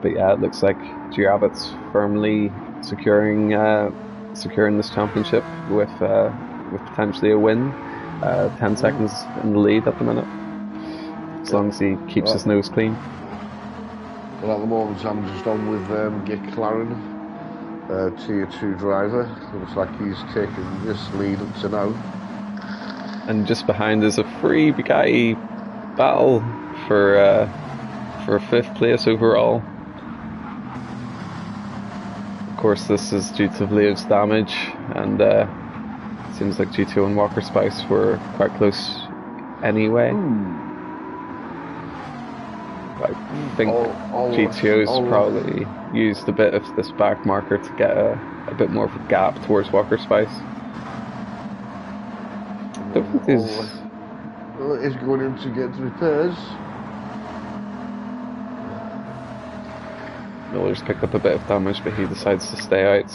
but yeah, it looks like G-Rabbit's firmly securing this championship with potentially a win. 10 seconds in the lead at the minute, as long as he keeps his nose clean. Well, at the moment I'm just on with McLaren, Tier 2 driver. Looks like he's taking this lead up to now. And just behind is a free Bugatti battle for 5th place overall. Of course, this is due to Blave's damage, and seems like G2 and Walker Spice were quite close anyway. I think G2's probably used a bit of this back marker to get a bit more of a gap towards Walker Spice. Don't think is going in to get repairs. Miller's picked up a bit of damage, but he decides to stay out.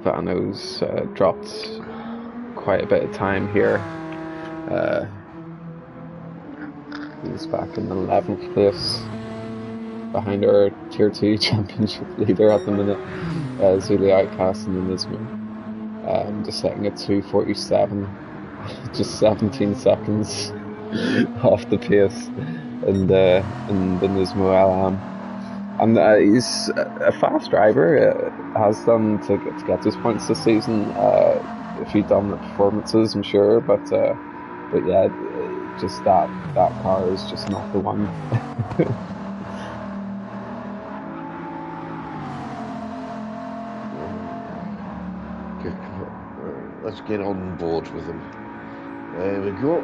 Vano's dropped quite a bit of time here. He's back in 11th place behind our Tier 2 championship leader at the minute, Zuli Outcast and Nismo. Just setting at 2:47, just 17 seconds off the pace in the Nismo LM. And he's a fast driver, has done to get those points this season. A few dominant performances, I'm sure, but yeah, just that car is just not the one. Let's get on board with him. There we go.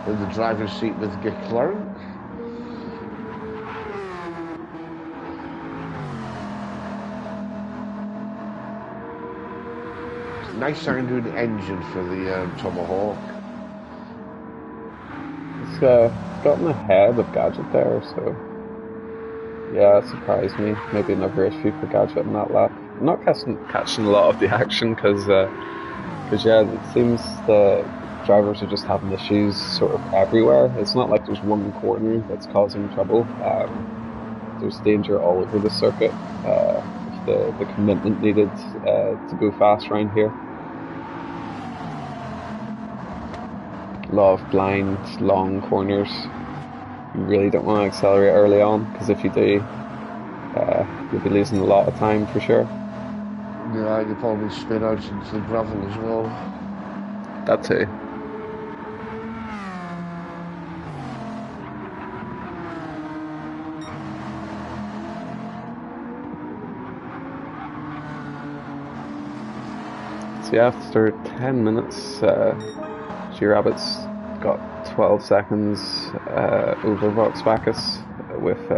In the driver's seat with McLaren. Nice sound to the engine for the Tomahawk. It's gotten ahead of Gadget there, so yeah, it surprised me. Maybe another issue for Gadget in that lap. I'm not catching a lot of the action because yeah, it seems the drivers are just having issues sort of everywhere. It's not like there's one corner that's causing trouble. There's danger all over the circuit. The commitment needed to go fast around here. A lot of blind, long corners. You really don't want to accelerate early on, because if you do, you'll be losing a lot of time for sure. Yeah, you'll probably spin out into the gravel as well. That too. So yeah, after 10 minutes, G-Rabbit's got 12 seconds over Vox Bacchus, with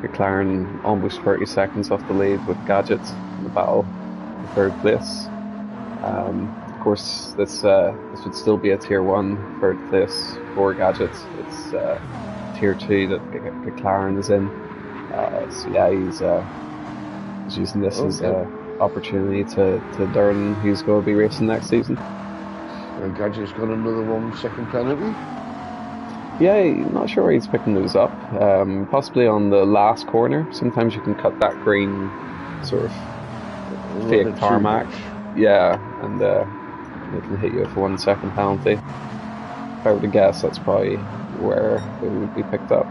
McLaren almost 30 seconds off the lead, with Gadget in the battle for 3rd place. Of course, this would still be a Tier 1 3rd place for Gadget. It's Tier 2 that McLaren is in. So yeah, he's using this as opportunity to learn who's going to be racing next season. And Gadget's got another 1 second penalty. Yeah, not sure where he's picking those up. Possibly on the last corner. Sometimes you can cut that green sort of A little fake bit too tarmac. much. Yeah, and they can hit you with a 1 second penalty. If I were to guess, that's probably where it would be picked up.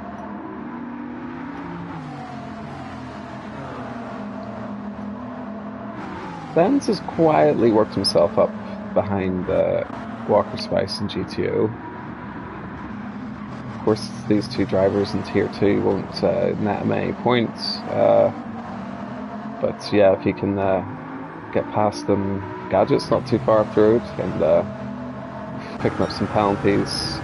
Benz has quietly worked himself up behind Walker Spice and GTO. Of course, these two drivers in Tier 2 won't net him any points. But yeah, if he can get past them, Gadget's not too far up the road, and picking up some penalties.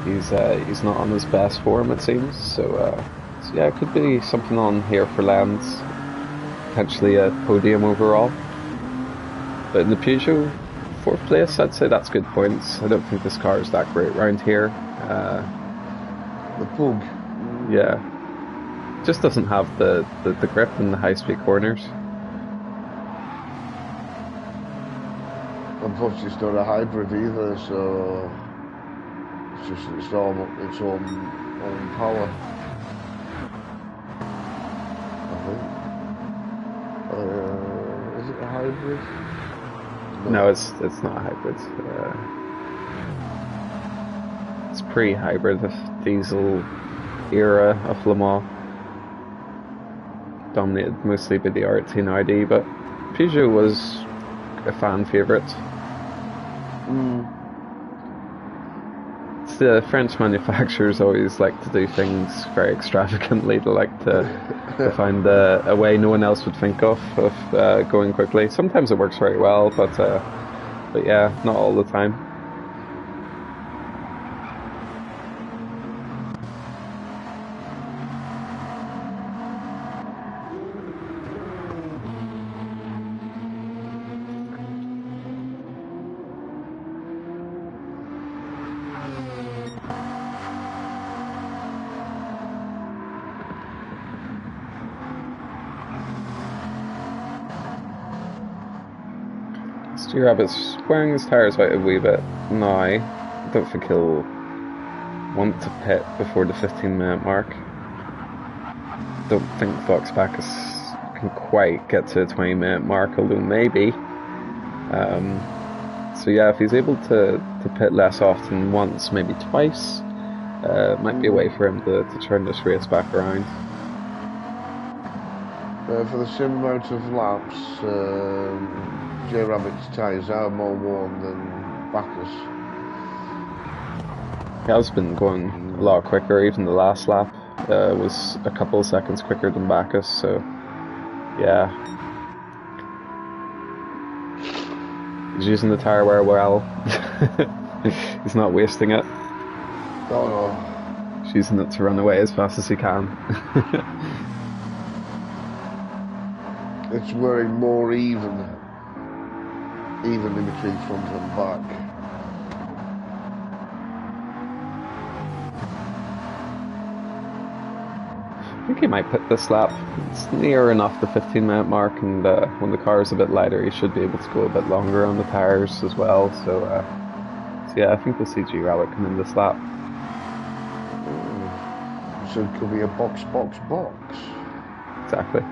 He's not on his best form, it seems. So yeah, it could be something on here for Lenz. Potentially a podium overall. But in the Peugeot 4th place, I'd say that's good points. I don't think this car is that great round here. The Pug. Yeah. Just doesn't have the grip in the high-speed corners. Unfortunately, it's not a hybrid either, so it's just its own power. I think. Is it a hybrid? No, it's not a hybrid. It's pre-hybrid, the diesel era of Le Mans. Dominated mostly by the R18 ID, but Peugeot was a fan favourite. The French manufacturers always like to do things very extravagantly. They like to find a way no one else would think of going quickly. Sometimes it works very well, but yeah, not all the time. Rabbit's wearing his tyres out a wee bit now. I don't think he'll want to pit before the 15-minute mark. Don't think Fox Bacchus can quite get to the 20-minute mark, although maybe. So yeah, if he's able to pit less often, once, maybe twice, might be a way for him to turn this race back around. For the same amount of laps, J Rabbit's tyres are more worn than Bacchus. He has been going a lot quicker. Even the last lap was a couple of seconds quicker than Bacchus, so yeah. He's using the tyre wear well. He's not wasting it. Oh no. He's using it to run away as fast as he can. It's wearing more even in between front and back. I think he might pit this lap. It's near enough the 15-minute mark, and when the car is a bit lighter, he should be able to go a bit longer on the tyres as well. So yeah, I think we'll see G Rabbit come in this lap. So it could be a box. Exactly.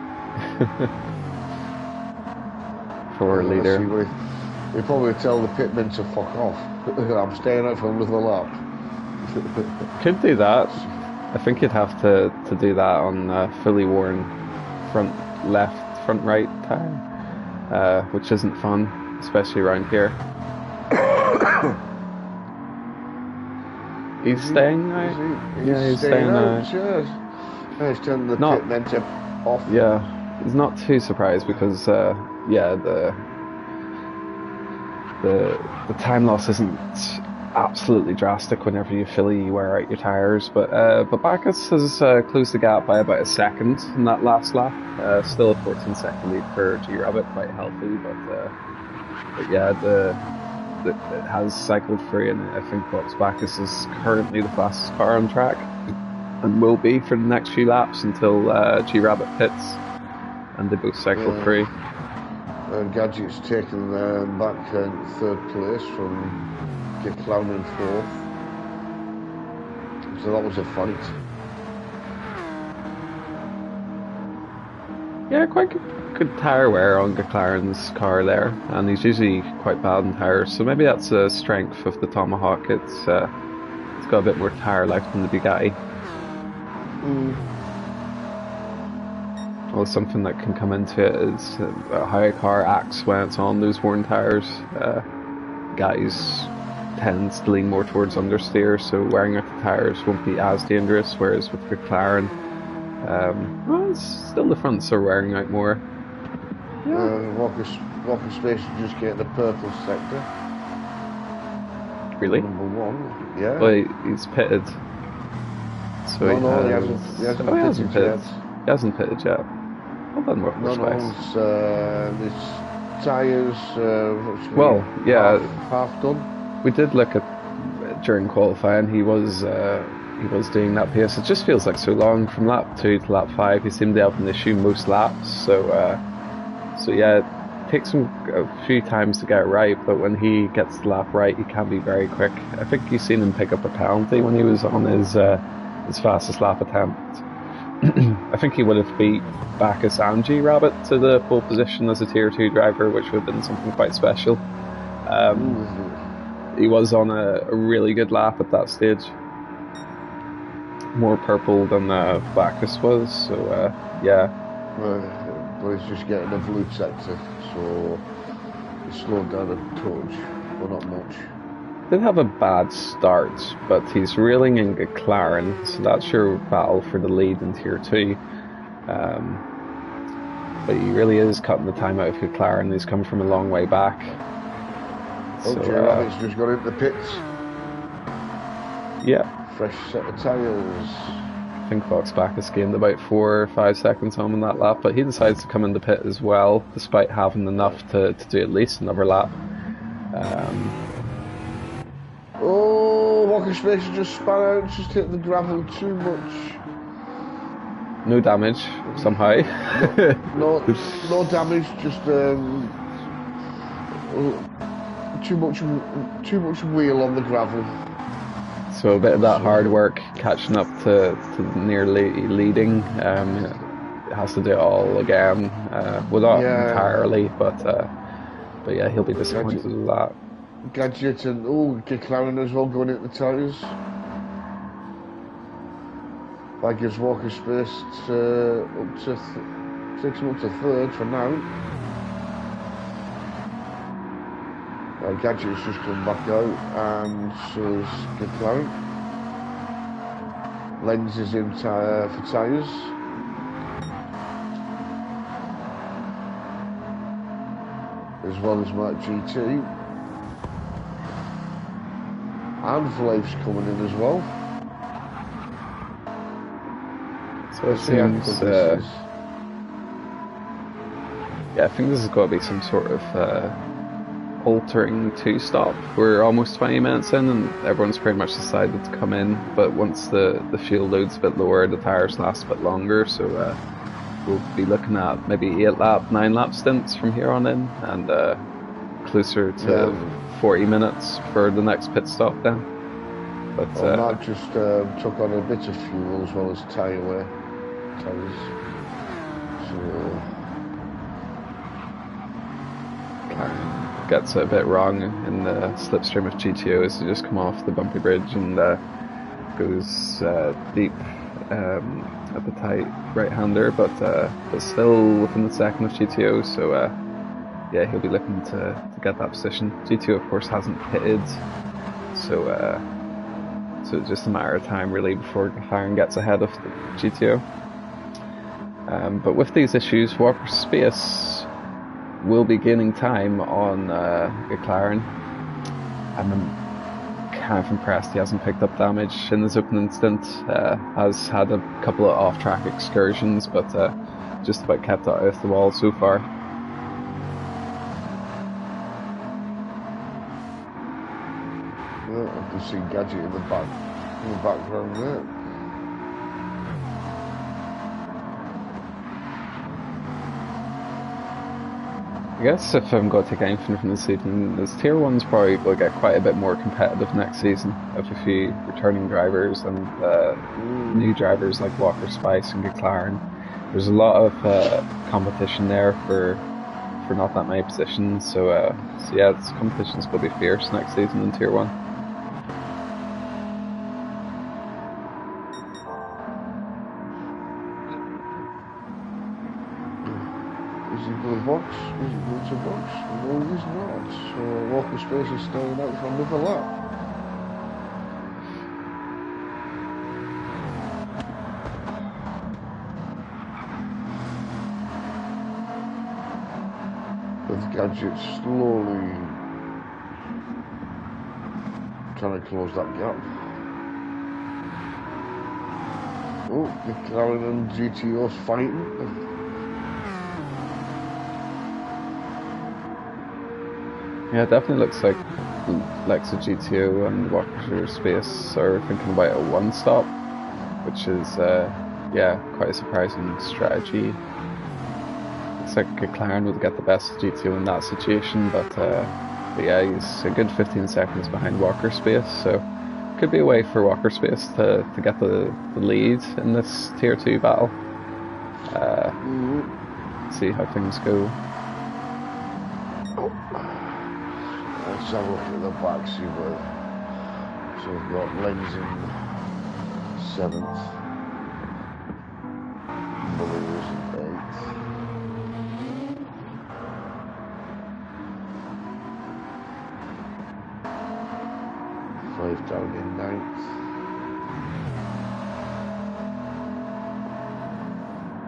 For a leader. We probably tell the pitmen to fuck off. I'm staying out for another lap. Could do that. I think you'd have to do that on fully worn front right tyre, which isn't fun, especially around here. He's staying now? Yeah, he's staying out. He's telling the pitmen to off. Yeah, he's not too surprised because yeah, the time loss isn't absolutely drastic whenever you fully wear out your tyres, but Bacchus has closed the gap by about a second in that last lap. Still a 14-second lead for G Rabbit, quite healthy, but yeah, it has cycled free, and I think Fox Bacchus is currently the fastest car on track, and will be for the next few laps until G Rabbit pits, and they both cycle free. Gadget's taken back third place from Clown in fourth. So that was a fight. Yeah, quite good tyre wear on McLaren's car there, and he's usually quite bad in tyres, so maybe that's a strength of the Tomahawk. It's got a bit more tyre life than the Bugatti. Well, something that can come into it is how a car acts when it's on those worn tyres. Guys tends to lean more towards understeer, so wearing out the tyres won't be as dangerous, whereas with McLaren, well, it's still the fronts are wearing out more. Walker Space is just getting the purple sector. Really? Number 1, yeah. Well, he's pitted. So he hasn't pitted. He hasn't pitted yet. Well done, Walker Space. It's tyres. Well, yeah, half done. We did look at during qualifying. He was doing that pace. It just feels like so long from lap 2 to lap 5. He seemed to have an issue most laps. So yeah, it takes him a few times to get it right. But when he gets the lap right, he can be very quick. I think you've seen him pick up a penalty when he was on his fastest lap attempt. I think he would have beat Bacchus and G-Rabbit to the pole position as a Tier 2 driver, which would have been something quite special. He was on a really good lap at that stage. More purple than Bacchus was, so yeah. But he's just getting a blue sector, so he slowed down a touch, but not much. Did have a bad start, but he's reeling in McLaren, so that's your battle for the lead in Tier 2. But he really is cutting the time out of McLaren. He's come from a long way back. So, Rabbit's just got into the pits. Yeah. Fresh set of tyres. I think Fox Bacchus gained about 4 or 5 seconds on that lap, but he decides to come in the pit as well, despite having enough to do at least another lap. Walker Space just span out, just hit the gravel too much. No damage, somehow. No damage, just too much wheel on the gravel. So a bit of that hard work catching up to nearly leading. It has to do it all again. Well, not entirely, but yeah, he'll be disappointed with that. Gadget and McLaren as well going into the tyres. That gives Walker Space takes him up to third for now. Gadget's just come back out, and so is McLaren. Lenz is in for tyres. As well as Mark GT. And Vlave's coming in as well. So it seems, yeah, I think this has got to be some sort of altering two-stop. We're almost 20 minutes in and everyone's pretty much decided to come in, but once the fuel load's a bit lower, the tyres last a bit longer, so we'll be looking at maybe 9 lap stints from here on in, and closer to 40 minutes for the next pit stop then. But Mark just took on a bit of fuel as well as tyres. So gets it a bit wrong in the slipstream of GTOs to just come off the bumpy bridge and goes deep at the tight right-hander, but still within the second of GTO, so yeah, he'll be looking to get that position. GTO of course hasn't pitted, so it's just a matter of time really before McLaren gets ahead of the GTO. But with these issues, Walker Space will be gaining time on McLaren. I'm kind of impressed he hasn't picked up damage in his opening stint. Has had a couple of off-track excursions, but just about kept it out of the wall so far. I can see Gadget in the background there. guess if I'm going to take anything from the season, this Tier 1's probably going to get quite a bit more competitive next season, with a few returning drivers and new drivers like Walker Spice and McLaren. There's a lot of competition there for not that many positions, so yeah, this competition's going to be fierce next season in Tier 1. Is he going to box? Is he going to box? No, he's not. So Walker Space is staying out for another lap. The Gadget slowly trying to close that gap. Oh, McLaren and GTO's fighting. Yeah, it definitely looks like Lexa GTO and Walker Space are thinking about a one-stop, which is, yeah, quite a surprising strategy. Looks like McLaren would get the best of GTO in that situation, but yeah, he's a good 15 seconds behind Walker Space, so could be a way for Walker Space to get the lead in this Tier 2 battle. See how things go. Let's have a look at the back, see what. So we've got Lenz in 7th, Mullers in 8th. Five down in 9th.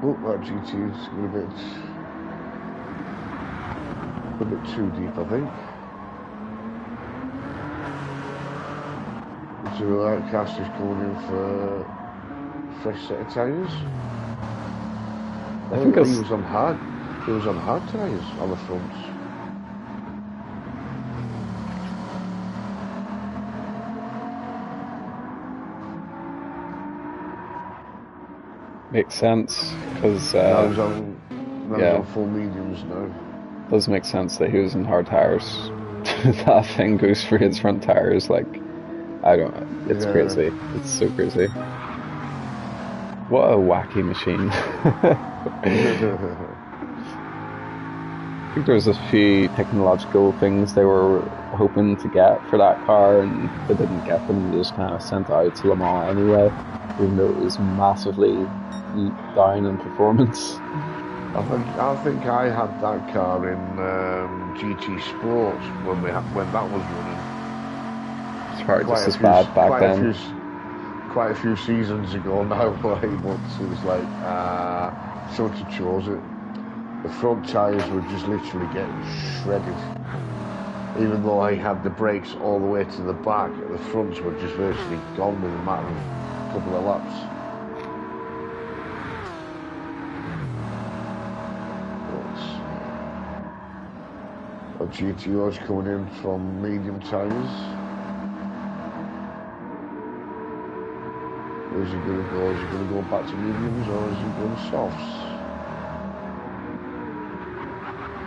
Oh, that GT's a bit too deep, I think. So that cast is going in for a fresh set of tyres. I think he was on hard. He was on hard tyres on the fronts. Makes sense, because now he's on full mediums now. Does make sense that he was in hard tyres. That thing goes for his front tyres, like, I don't know, it's crazy. It's so crazy. What a wacky machine. I think there was a few technological things they were hoping to get for that car, and they didn't get them. They just kind of sent it out to Le Mans anyway, even though it was massively down in performance. I think I had that car in GT Sports when that was running. It's probably just as bad back then. Quite a few seasons ago now, but it was like sort of chose it. The front tyres were just literally getting shredded. Even though I had the brakes all the way to the back, the fronts were just virtually gone within a matter of a couple of laps. But GTO's coming in from medium tyres. Where's he going to go? Is he going to go back to mediums or is he going softs?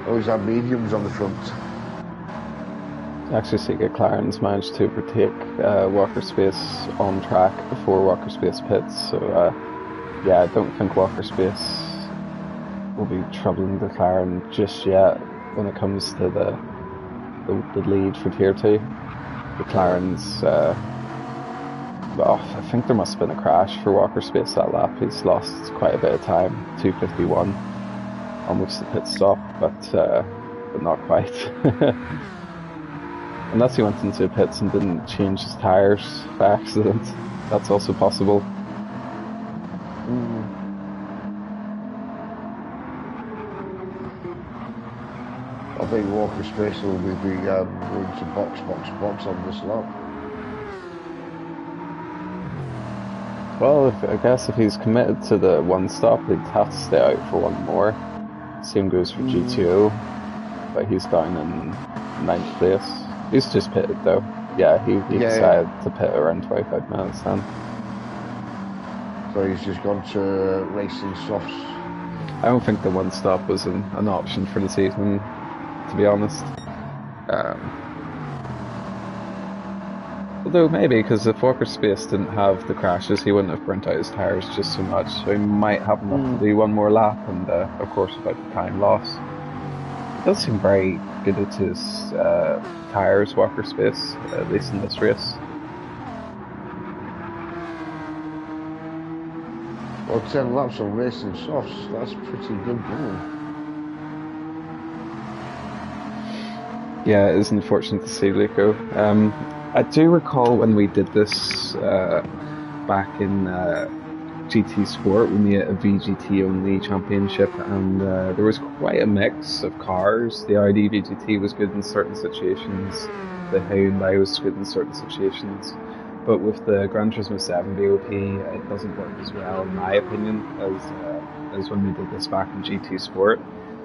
Oh, he's had mediums on the front. Actually, see, McLaren's managed to overtake Walker Space on track before Walker Space pits, so yeah, I don't think Walker Space will be troubling McLaren just yet when it comes to the lead for Tier 2. McLaren's, I think there must have been a crash for Walker Space that lap. He's lost quite a bit of time, 2:51, almost the pit stop, but not quite. Unless he went into pits and didn't change his tyres by accident. That's also possible. I think Walker Space will be going to box on this lap. Well, I guess if he's committed to the one stop, he'd have to stay out for one more. Same goes for GTO, but he's down in 9th place. He's just pitted though. Yeah, he decided to pit around 25 minutes then. So he's just gone to racing softs. I don't think the one stop was an option for the season. to be honest. Although maybe, because if Walker Space didn't have the crashes, he wouldn't have burnt out his tyres just so much. So he might have enough to do one more lap, and of course without the time loss. He does seem very good at his tyres, Walker Space, at least in this race. Well, 10 laps on racing softs, that's pretty good going. Yeah, it is unfortunate to see, Luco. I do recall when we did this back in GT Sport, when we had a VGT only championship, and there was quite a mix of cars. The Audi VGT was good in certain situations, the Hyundai was good in certain situations, but with the Gran Turismo 7 BOP, it doesn't work as well, in my opinion, as when we did this back in GT Sport.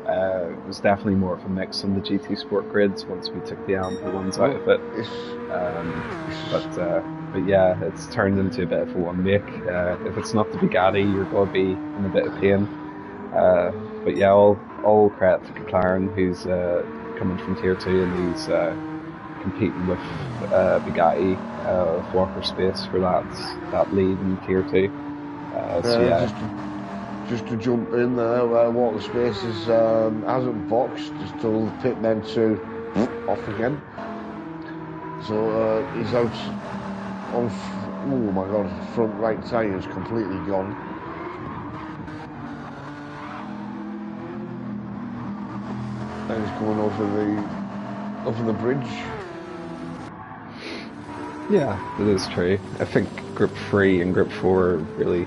It was definitely more of a mix on the GT Sport grids once we took the LMP1s out of it. But yeah, it's turned into a bit of a one make. If it's not the Bugatti, you're going to be in a bit of pain. But yeah, all credit to McLaren, who's coming from Tier 2 and he's competing with Bugatti, with Walker Space for that lead in Tier 2. So yeah. Just to jump in there, Walker Space hasn't boxed, just told the pit men to off again. So he's out on, oh my god, his front right tyre is completely gone. And he's coming over the bridge. Yeah, it is true. I think Group 3 and Group 4 really...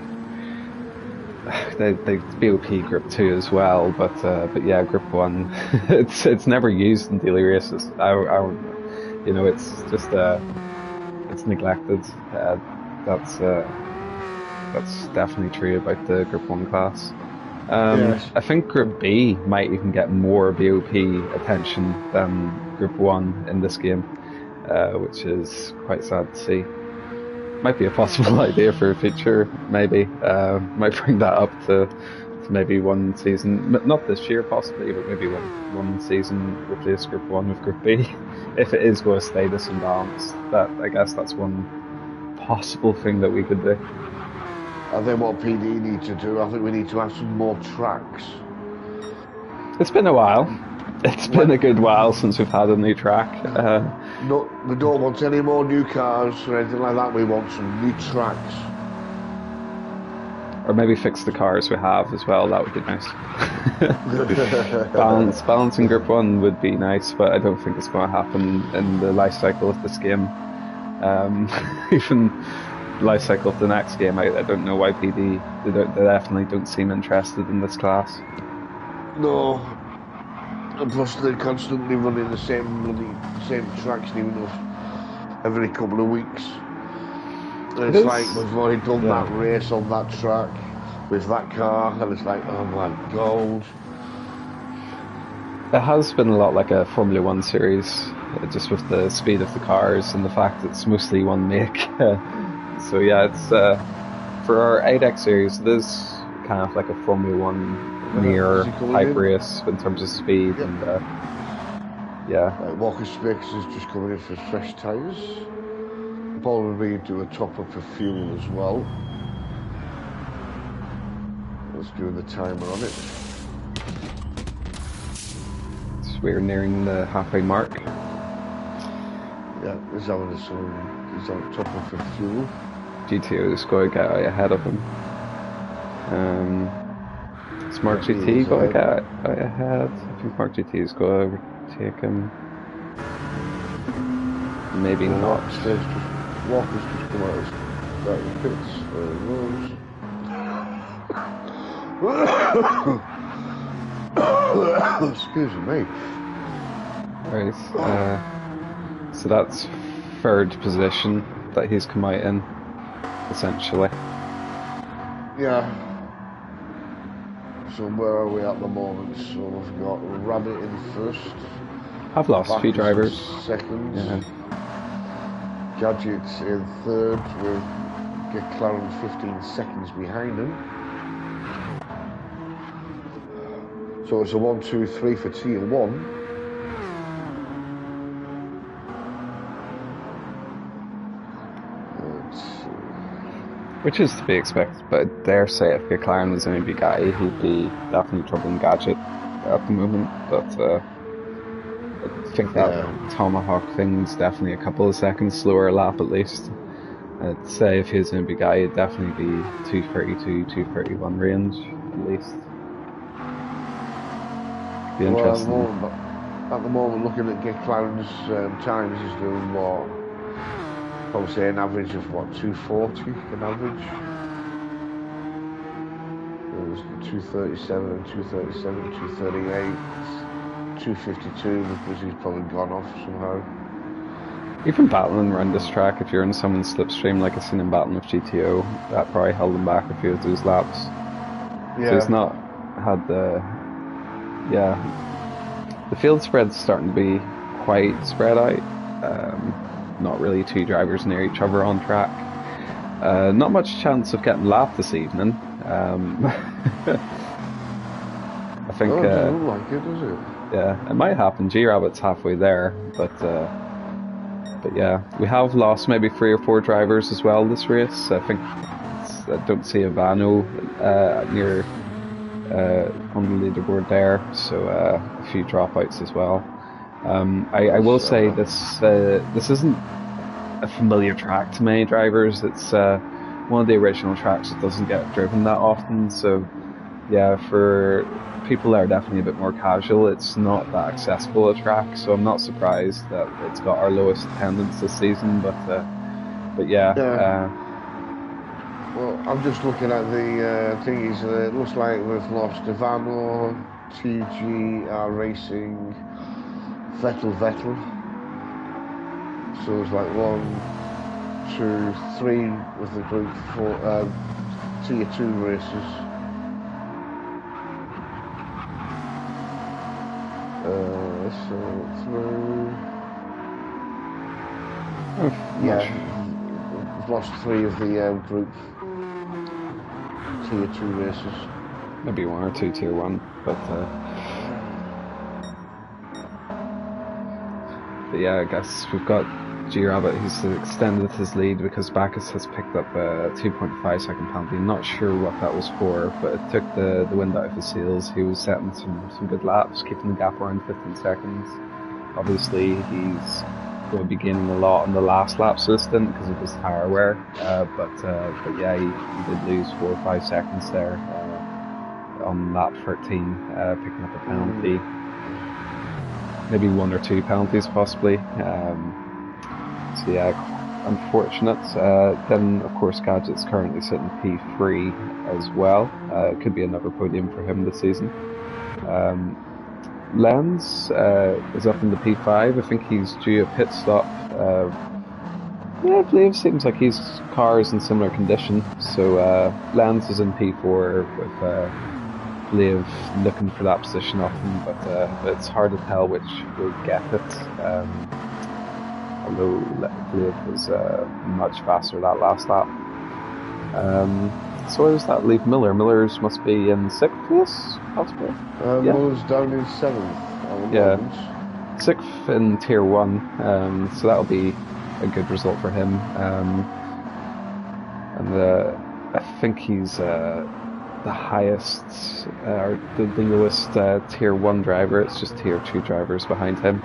They BOP Group 2 as well, but yeah, Group 1, it's never used in daily races. You know, it's just it's neglected. That's definitely true about the Group 1 class. Yes. I think Group B might even get more BOP attention than Group 1 in this game, which is quite sad to see. Might be a possible idea for a future, maybe. Might bring that up to maybe one season, not this year possibly, but maybe one season replace Group 1 with Group B. If it is going to stay this imbalanced, I guess that's one possible thing that we could do. I think what PD need to do, I think we need to have some more tracks. It's been a while. It's been a good while since we've had a new track. No, we don't want any more new cars or anything like that. We want some new tracks. Or maybe fix the cars we have as well. That would be nice. Balancing Group 1 would be nice, but I don't think it's going to happen in the life cycle of this game. Even the life cycle of the next game, I don't know why PD, they definitely don't seem interested in this class. No. And plus they're constantly running the same tracks every couple of weeks. And it's like we've already done that race on that track with that car, and it's like, oh my god. It has been a lot like a Formula 1 series, just with the speed of the cars and the fact it's mostly one make. So yeah, it's for our ADEC series, it is kind of like a Formula 1 near hype race in terms of speed. Yep. And yeah. Walker Space is just coming in for fresh tyres. Probably do a top up of fuel as well. Let's do the timer on it. So we're nearing the halfway mark. Yeah, he's having a top up of fuel. GTO's going to get out ahead of him. Smart GT going to get out ahead. I think Smart GT's going to overtake him. Maybe not. Walker's just come out of the pits. Excuse me. Right. So that's third position that he's come out in, essentially. Yeah. So where are we at the moment? So we've got Rabbit in first. I've lost a few drivers. Second. Yeah. Gadget's in third with McLaren 15 seconds behind him. So it's a 1, 2, 3 for Tier 1. Which is to be expected, but I dare say if McLaren was an guy, he'd be definitely troubling Gadget at the moment. But I think that Yeah. Tomahawk thing's definitely a couple of seconds slower lap at least. I'd say if he was an guy, it'd definitely be 232, 231 range at least. Be Well, interesting. at the moment, looking at McLaren's times, he's doing what? Probably say an average of what, 240 an average. There's 237 and 237, 238, 252 because he's probably gone off somehow. Even battling around this track, if you're in someone's slipstream like I seen him battling with GTO, that probably held him back a few of those laps. Yeah. So he's not had the field spread's starting to be quite spread out. Not really two drivers near each other on track. Not much chance of getting lapped this evening. I think. Oh, it doesn't look like it, does it? Yeah, it might happen. G-Rabbit's halfway there, but yeah, we have lost maybe 3 or 4 drivers as well this race. I think I don't see a Vano near on the leaderboard there, so a few dropouts as well. I will say this isn't a familiar track to many drivers. It's one of the original tracks that doesn't get driven that often, so yeah, for people that are definitely a bit more casual, it's not that accessible a track, so I'm not surprised that it's got our lowest attendance this season, but yeah. Well, I'm just looking at the thingies. It looks like we've lost Ivano, TGR Racing, Vettel. So it's like 1, 2, 3 with the group 4 tier 2 races. So through. Yeah, we've lost 3 of the group tier 2 races. Maybe 1 or 2 tier 1, but yeah, I guess we've got G-Rabbit who's extended his lead because Bacchus has picked up a 2.5 second penalty. I'm not sure what that was for, but it took the wind out of his sails. He was setting some good laps, keeping the gap around 15 seconds. Obviously, he's going to be gaining a lot on the last lap of the stint because of his tyre wear, but yeah, he did lose 4 or 5 seconds there on lap 13, picking up a penalty. Maybe 1 or 2 penalties possibly. So yeah, unfortunate. Then of course Gadget's currently sitting P3 as well. Could be another podium for him this season. Lenz is up in the P5. I think he's due a pit stop. Yeah, Flav seems like his car is in similar condition. So Lenz is in P4 with Flav looking for that position off him, but it's hard to tell which will get it. Although Flav was much faster that last lap. So where does that leave Miller? Miller's must be in 6th place, possibly? Yeah. Miller's down in 7th. Yeah, 6th in Tier 1, so that'll be a good result for him. And I think he's the highest, or the lowest Tier 1 driver. It's just Tier 2 drivers behind him.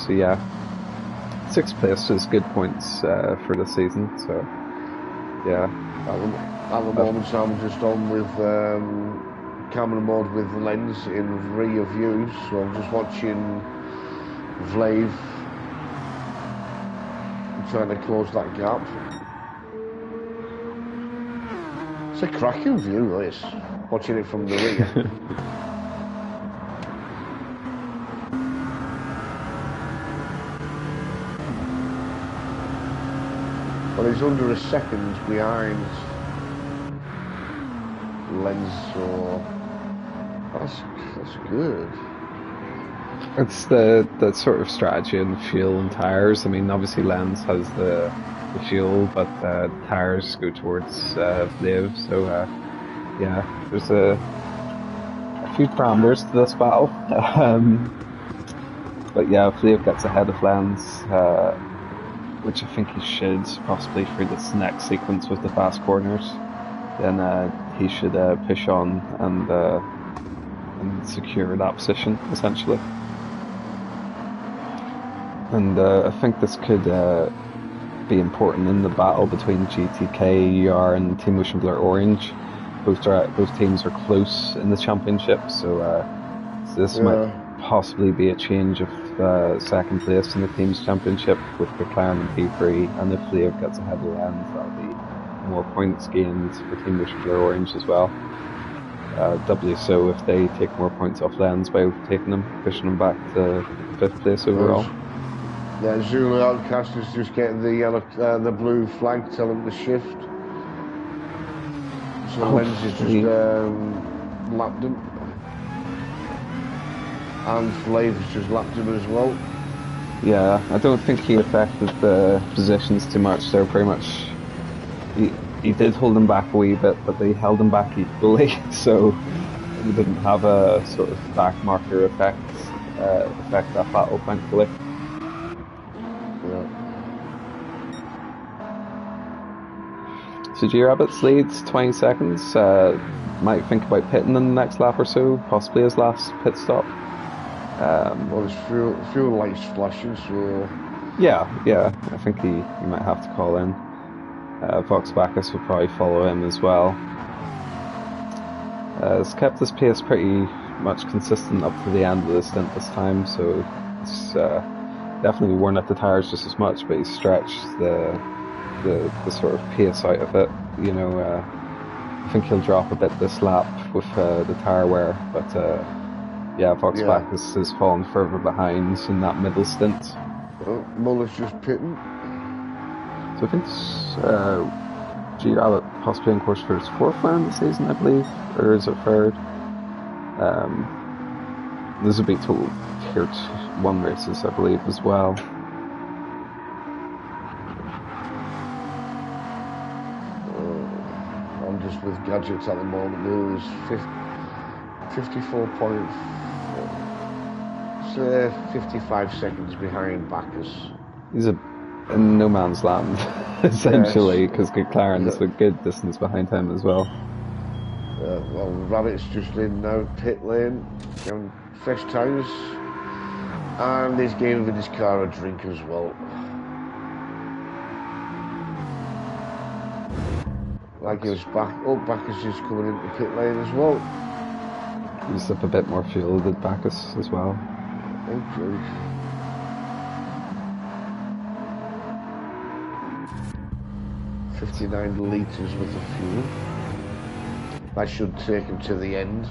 So yeah, 6th place is good points for the season. So yeah. At the moment, I'm just on with camera mode with the lens in rear view, so I'm just watching Vlave trying to close that gap. It's a cracking view, this, watching it from the rear. Well, he's under a second behind Lenz, so that's good. It's the sort of strategy in fuel and tires. I mean, obviously Lenz has the fuel, but tires go towards Flav. So yeah, there's a few parameters to this battle. But yeah, Flav gets ahead of Lenz. which I think he should, possibly through this next sequence with the fast corners, then he should push on and secure that position, essentially. And I think this could be important in the battle between GTK, UR and Team Ocean Blur Orange. Both teams are close in the championship, so this might possibly be a change of second place in the team's championship with McLaren and P3, and if Leo gets ahead of the Lens, that'll be more points gained for Team Ocean Blur Orange as well. Doubly so if they take more points off Lens by overtaking them, pushing them back to 5th place overall. Yeah, Zulu Outcast is just getting the blue flag telling them to shift. So Lens has just lapped him. And Flav has just lapped him as well. Yeah, I don't think he affected the positions too much. They're pretty much... He did hold them back a wee bit, but they held them back equally, so we didn't have a sort of back marker affect that battle, thankfully. Yeah. So G-Rabbits leads 20 seconds. Might think about pitting in the next lap or so, possibly his last pit stop. Well, his fuel lights flashing, so... Yeah, I think he might have to call in. Vox Bacchus will probably follow him as well. He's kept his pace pretty much consistent up to the end of the stint this time, so it's definitely worn out the tyres just as much, but he's stretched the sort of pace out of it. You know, I think he'll drop a bit this lap with the tyre wear, but yeah, Vox Bacchus has fallen further behind in that middle stint. Muller's just pitting. So I think G-Rabbit possibly in course for his 4th win this season, I believe, or is it 3rd? This would be total Tier 1 races, I believe, as well. I'm just with gadgets at the moment. There's 55 seconds behind Bacchus. He's in no man's land, essentially, because McLaren is a good distance behind him as well. Well, Rabbit's just in now, pit lane, getting fresh tyres, and he's giving his car a drink as well. Like he was Bacchus is coming into pit lane as well. Used up a bit more fuel than Bacchus as well. Oh, geez. $59 litres worth of fuel. That should take him to the end.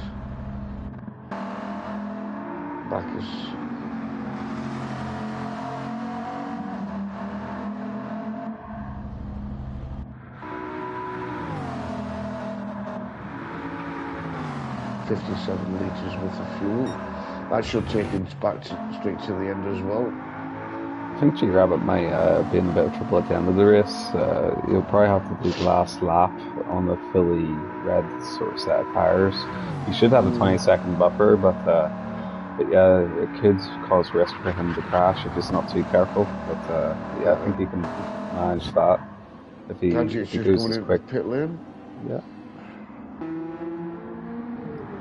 Bacchus. $57 litres worth of fuel. That should take him back straight to the end as well. I think G-Rabbit might be in a bit of trouble at the end of the race. He'll probably have to do the last lap on a fully red sort of set of tyres. He should have a 20-second buffer, but yeah, it could cause risk for him to crash if he's not too careful. But yeah, I think he can manage that if he goes as quick. Pit lane. Yeah.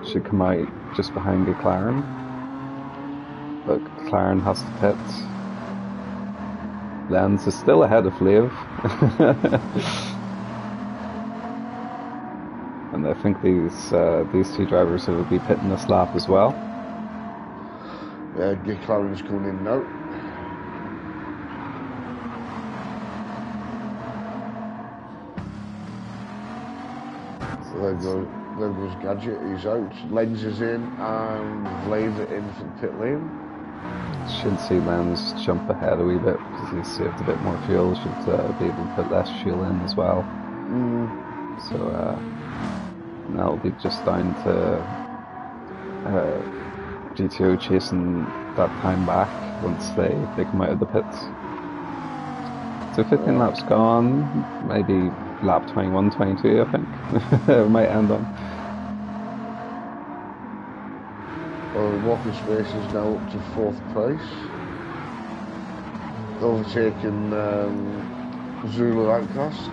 Should come out just behind McLaren. But McLaren has to pit. Lens is still ahead of Flav. And I think these two drivers will be pitting this lap as well. Yeah, McLaren's going in now. So there goes Gadget, he's out. Lens is in, and Flav in for the pit lane. Should see Lens jump ahead a wee bit because he's saved a bit more fuel. Should be able to put less fuel in as well. So that'll be just down to GTO chasing that time back once they come out of the pits. So 15 laps gone, maybe lap 21, 22 I think it might end on. Walker Space is now up to 4th place. overtaken Zulu Outcast.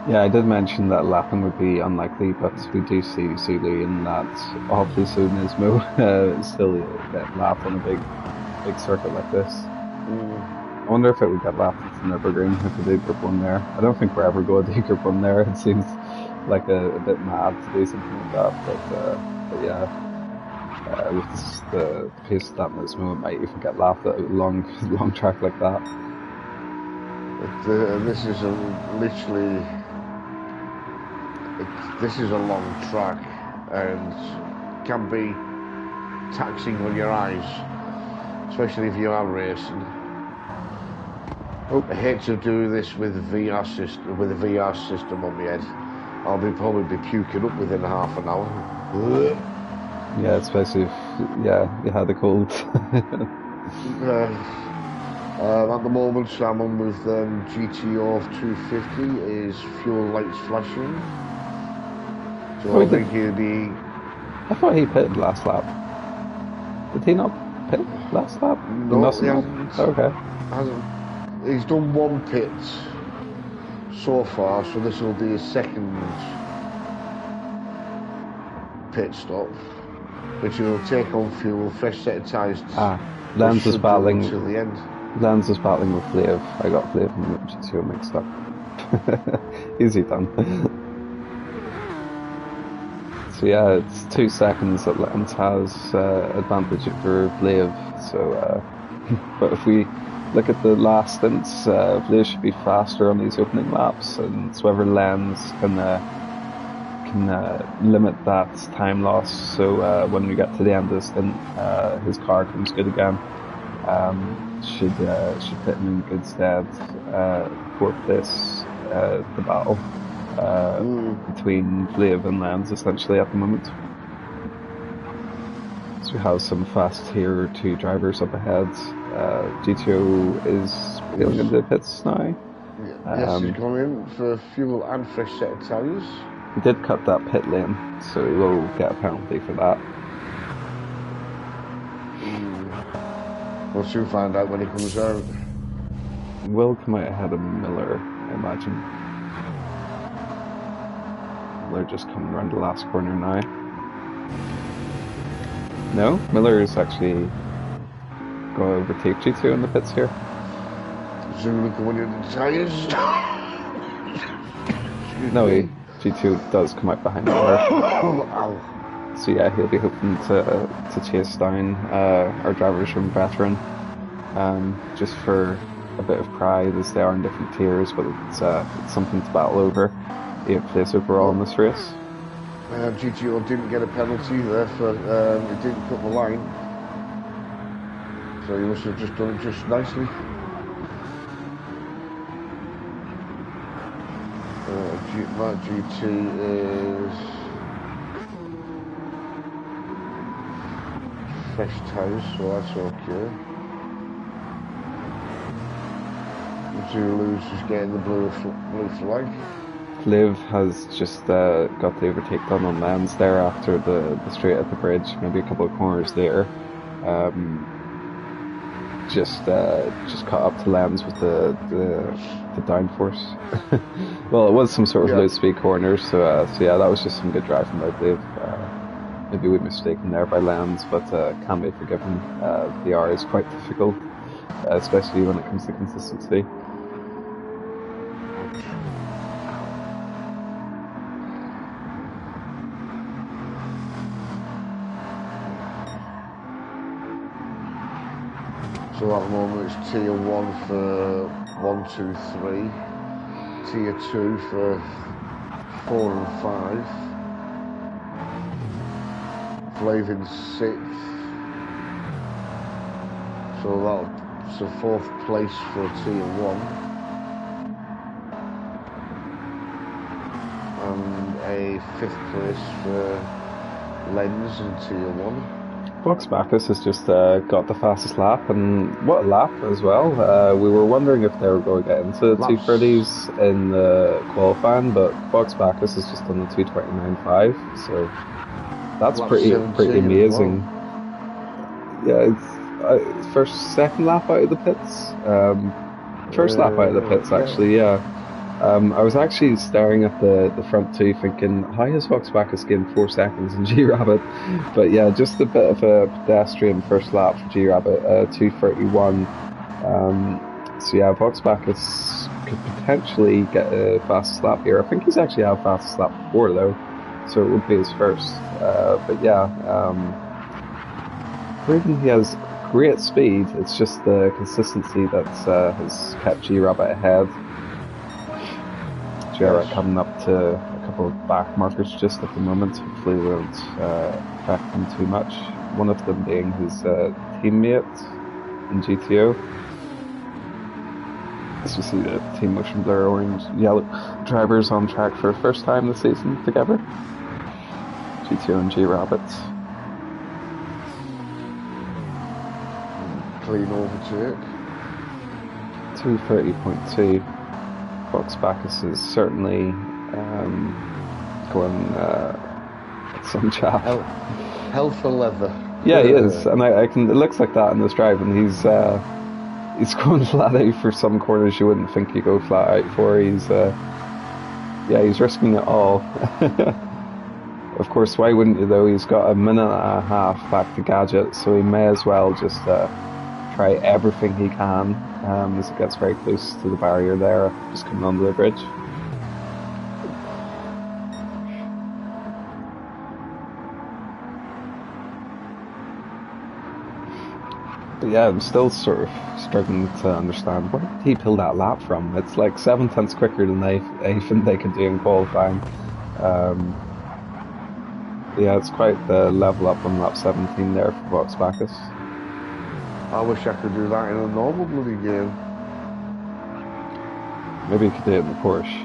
Yeah, I did mention that lapping would be unlikely, but we do see Zulu in that awfully soon Nismo still get lapped on a big circuit like this. I wonder if it would get lapped at the Nürburgring if we did Group 1 there. I don't think we're ever going to do Group 1 there. It seems like a bit mad to do something like that, but yeah, with the pace of that Nismo, it might even get lapped at a long track like that. This is this is a long track and can be taxing on your eyes, especially if you are racing. I hate to do this with a VR system on my head. I'll probably be puking up within half an hour. Yeah, especially if you had a cold. At the moment, I'm on with GTO 250. Is fuel lights flashing? So I think he'll be. I thought he pitted last lap. Did he not pit last lap? No, he hasn't. Okay. He's done one pit so far, so this will be his second pit stop, which he'll take on fuel, fresh set of tyres. Lance was battling till the end. Lance was battling with Flav. I got Flav and GTO mixed up. Easy done. So yeah, it's 2 seconds that Lance has advantage over Flav. So, but if we look at the last stints, Flav should be faster on these opening laps, and so whoever Lens can limit that time loss. So when we get to the end of the stint, his car comes good again. Should put him in good stead for this the battle between Flav and Lens essentially at the moment. So we have some fast tier 2 drivers up ahead. GTO is peeling into the pits now. Yes, he's gone in for fuel and fresh set of tyres. He did cut that pit lane, so he will get a penalty for that. We'll soon find out when he comes out. Will come out ahead of Miller, I imagine. Miller just coming around the last corner now. No, Miller is actually going to overtake G2 in the pits here. Zulu going in the tyres. No, G2 does come out behind Miller. So yeah, he'll be hoping to chase down our Driversroom veteran, just for a bit of pride, as they are in different tiers, but it's something to battle over. 8th place overall in this race. GTO didn't get a penalty there for he didn't cut the line, so he must have just done it just nicely. My GT is fresh tyres, so that's okay. Zulu's just getting the blue flag. Flav has just got the overtake done on Lens there after the straight at the bridge, maybe a couple of corners there. Just caught up to Lens with the downforce. Well, it was some sort of low speed corners, so yeah, that was just some good driving by Flav. Maybe we mistaken there by Lens, but can be forgiven. The R is quite difficult, especially when it comes to consistency. So at the moment it's tier 1 for 1, 2, 3, tier 2 for 4 and 5, Flav in 6th, so that's a 4th place for tier 1, and a 5th place for Lens in tier 1. Fox Bacchus has just got the fastest lap, and what a lap as well. We were wondering if they were going to get into the 230s in the qualifying, but Fox Bacchus has just done the 229.5, so That's lap pretty 17 amazing. Well. Yeah, it's second lap out of the pits. First lap out of the pits, actually. Yeah. I was actually staring at the front two, thinking, how has Volkswagen gained 4 seconds in G-Rabbit? But yeah, just a bit of a pedestrian first lap for G-Rabbit, 2:31. So yeah, Volkswagen could potentially get a fastest lap here. I think he's actually had fastest lap before though, so it would be his first. But yeah, proven he has great speed. It's just the consistency that has kept G-Rabbit ahead. G-Rabbit coming up to a couple of back markers just at the moment. Hopefully they won't affect him too much. One of them being his teammate in GTO. As you see the team motion blur, orange, yellow drivers on track for the first time this season together. GTO and G-Rabbit. Clean overtake. 2:30.2. Fox Bacchus is certainly going some chaff. Hell for leather. Yeah, he is, and I can. It looks like that in this drive, and he's going flat out for some corners you wouldn't think he'd go flat out for. He's risking it all. Of course, why wouldn't you though? He's got a minute and a half back to Gadget, so he may as well just try everything he can as it gets very close to the barrier there, just coming onto the bridge. But yeah, I'm still sort of struggling to understand where did he pull that lap from. It's like 7 tenths quicker than they think they could do in qualifying. Yeah, it's quite the level up on lap 17 there for Vox Bacchus. I wish I could do that in a normal bloody game. Maybe you could do it in the Porsche.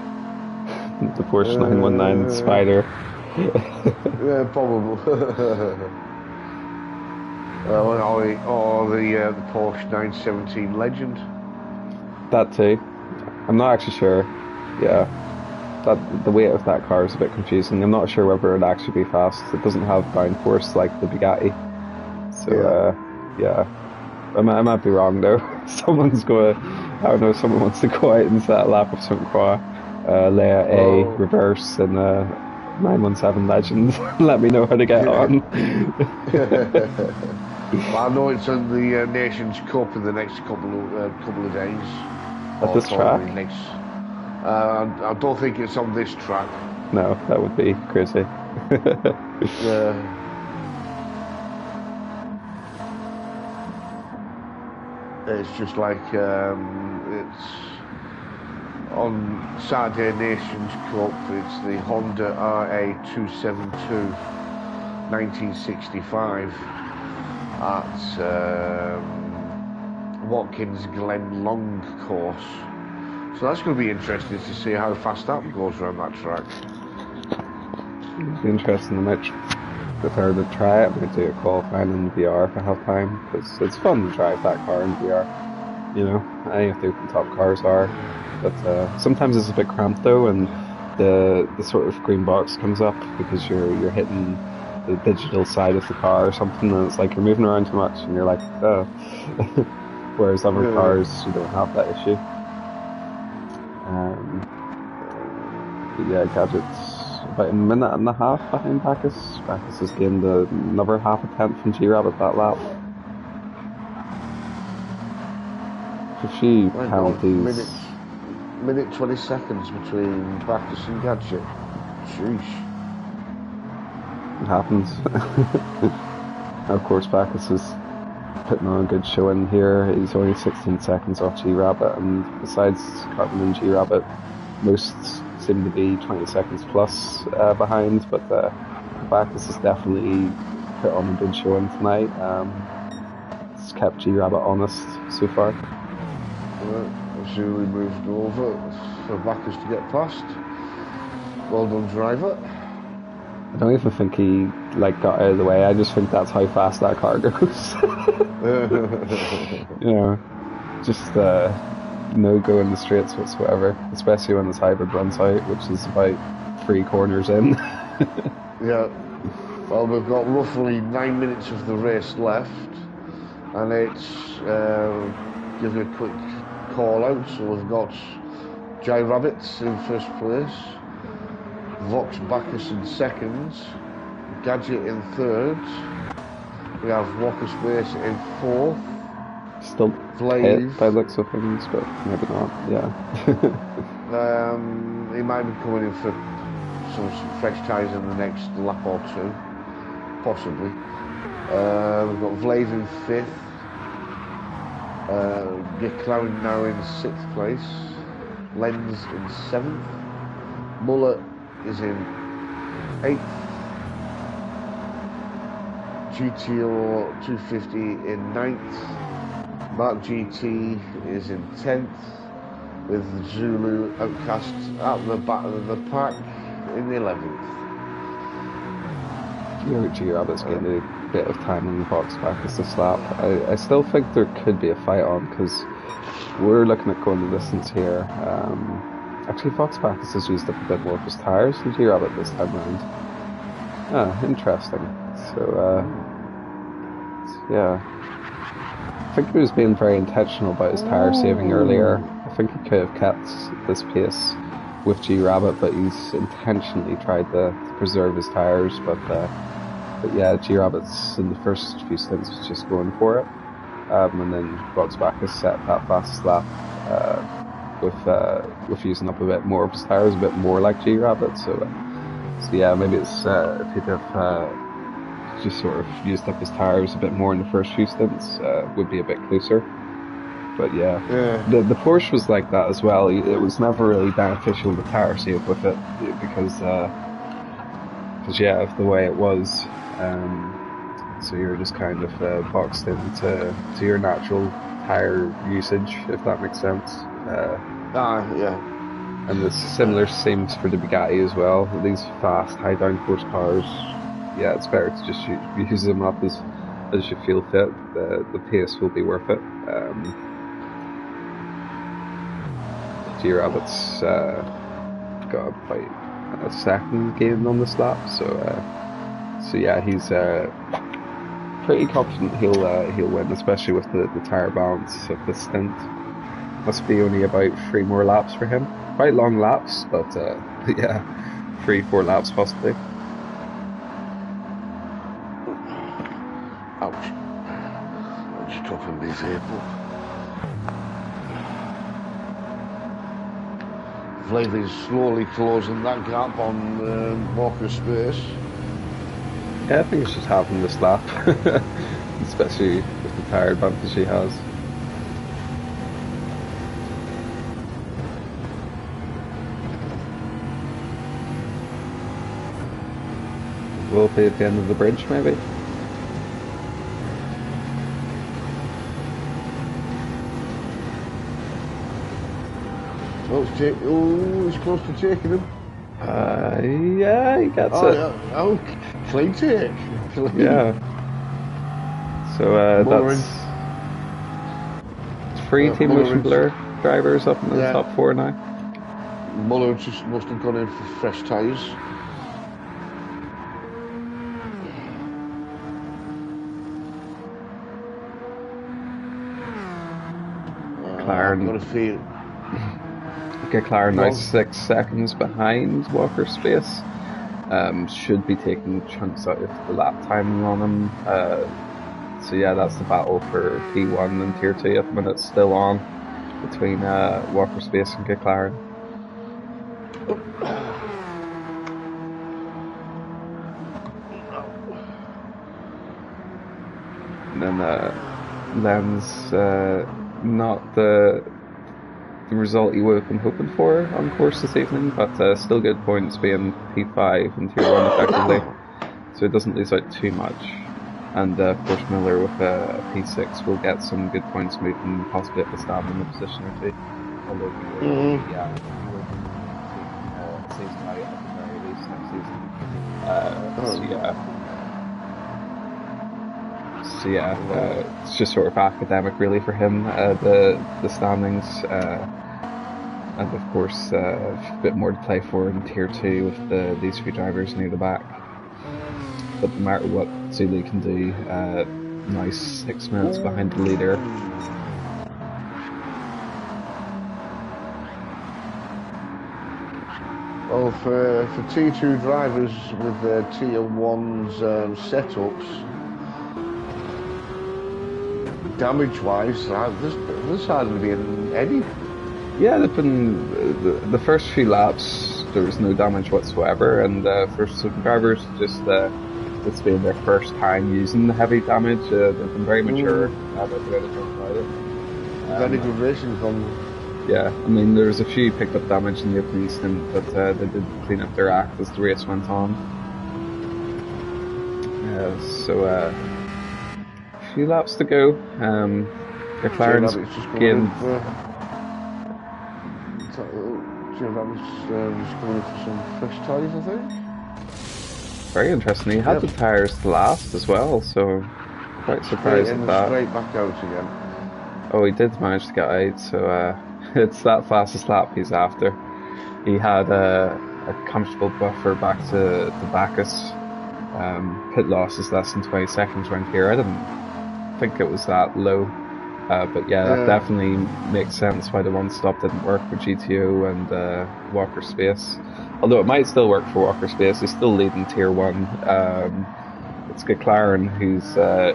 The Porsche 919 Spider. Yeah, probably. or the Porsche 917 Legend. That too. I'm not actually sure. Yeah. The weight of that car is a bit confusing. I'm not sure whether it'd actually be fast. It doesn't have downforce like the Bugatti. So, yeah. I might be wrong though. Someone wants to go out and set a lap of Sainte-Croix, Leia A, reverse, and 917 Legend. Let me know how to get on. Well, I know it's on the Nations Cup in the next couple of days. At this track? I don't think it's on this track. No, that would be crazy. Yeah. It's just like it's on Saturday Nations Cup. It's the Honda RA272 1965 at Watkins Glen Long course. So that's going to be interesting to see how fast that goes around that track. It'll be interesting to match. If I were to try it, I'm going to do a qualifying in VR if I have time, because it's fun to drive that car in VR. You know, any of the open top cars are, but sometimes it's a bit cramped though, and the sort of green box comes up because you're hitting the digital side of the car or something, and it's like you're moving around too much, and you're like, oh. Whereas other cars, you don't have that issue. But yeah, Gadget's about a minute and a half behind Bacchus. Bacchus has gained another half a tenth from G-Rabbit that lap. A few penalties. Minute 20 seconds between Bacchus and Gadget. Sheesh. It happens. Of course, Bacchus is putting on a good showing here. He's only 16 seconds off G-Rabbit, and besides Cartman and G-Rabbit, most seem to be 20 seconds plus behind, but Bacchus has definitely put on a good showing tonight. It's kept G-Rabbit honest so far. As soon as we moved over for Bacchus to get past. Well done, driver. I don't even think he got out of the way. I just think that's how fast that car goes. You know, just no go in the straights whatsoever, especially when this hybrid runs out, which is about 3 corners in. Yeah. Well, we've got roughly 9 minutes of the race left, and it's give you a quick call out. So we've got Jai Rabbits in first place, Vox Bacchus in second, Gadget in third. We have Walker Space in fourth. Still hit by looks of things, but maybe not. Yeah. He might be coming in for some fresh tyres in the next lap or two, possibly. We've got Vlave in fifth. McLaren now in sixth place. Lenz in seventh. Muller is in eighth. GTO 250 in ninth. Mark GT is in 10th, with Zulu Outcast at the back of the pack in the 11th. G-Rabbit's getting a bit of time in the box back as the slap. I still think there could be a fight on, because we're looking at going the distance here. Actually, Fox Bacchus has used up a bit more of his tyres than G-Rabbit this time round. Ah, interesting. So, yeah. I think he was being very intentional about his tyre saving earlier. I think he could have kept this pace with G-Rabbit, but he's intentionally tried to preserve his tyres. But yeah, G-Rabbit's in the first few stints was just going for it. And then Fox Bacchus set that fastest lap with using up a bit more of his tyres, a bit more like G-Rabbit. So yeah, maybe it's if he'd have just sort of used up his tyres a bit more in the first few stints, would be a bit closer. But yeah. The Porsche was like that as well. It was never really beneficial to tyre save with it, because yeah, of the way it was. So you're just kind of boxed into your natural tyre usage, if that makes sense. Yeah. And the similar seems for the Bugatti as well. These fast, high downforce cars, yeah, it's better to just use them up as you feel fit. The pace will be worth it. G-Rabbit's got about a second gain on this lap, so yeah, he's pretty confident he'll win, especially with the tyre balance of this stint. Must be only about 3 more laps for him. Quite long laps, but yeah, 3-4 laps possibly. Ouch. I'm just dropping these here. Vlave is slowly closing that gap on Walker Space. Yeah, I think it's just having this lap, especially with the tyre advantage he has. Will be at the end of the bridge, maybe? He's close to taking him. Yeah, he gets it. Yeah. Oh, clean take. Clean. Yeah. So that's 3 Team Motion Blur drivers up in the top 4 now. Muller just must have gone in for fresh tyres. McLaren. Got a feel. McLaren now 6 seconds behind Walker Space. Should be taking chunks out of the lap time on him. So yeah, that's the battle for P1 and Tier 2 at the minute, still on between Walker Space and McLaren. And then Lenz, not the result you would have been hoping for on course this evening, but still good points being P5 and Tier 1 effectively, so it doesn't lose out too much. And of course Miller with a P6 will get some good points moving, possibly up the stand in a position or two. Although he will be season out at the very least next season. So yeah, it's just sort of academic really for him, the standings, and of course a bit more to play for in Tier 2 with these few drivers near the back. but no matter what Zulu can do, now 6 minutes behind the leader. Well, for T2 drivers with their Tier 1's setups, damage-wise, there's hardly been any. Yeah, they've been the first few laps. There was no damage whatsoever, and for some drivers, just it's been their first time using the heavy damage. They've been very mature about the way they've gone about it. Very good racing from. Yeah, I mean, there was a few picked up damage in the opening stint, but they did clean up their act as the race went on. So a few laps to go. McLaren's gained. Just going for some fresh tyres, I think. Very interesting. He had the tyres to last as well, so quite surprised at that. Straight back out again. Oh, he did manage to get out, so it's that fastest lap he's after. He had a comfortable buffer back to Bacchus. Pit loss is less than 20 seconds around here. I didn't think it was that low. But yeah, that definitely makes sense why the one stop didn't work for GTO and Walker Space. Although it might still work for Walker Space, he's still leading Tier 1. It's McLaren who's the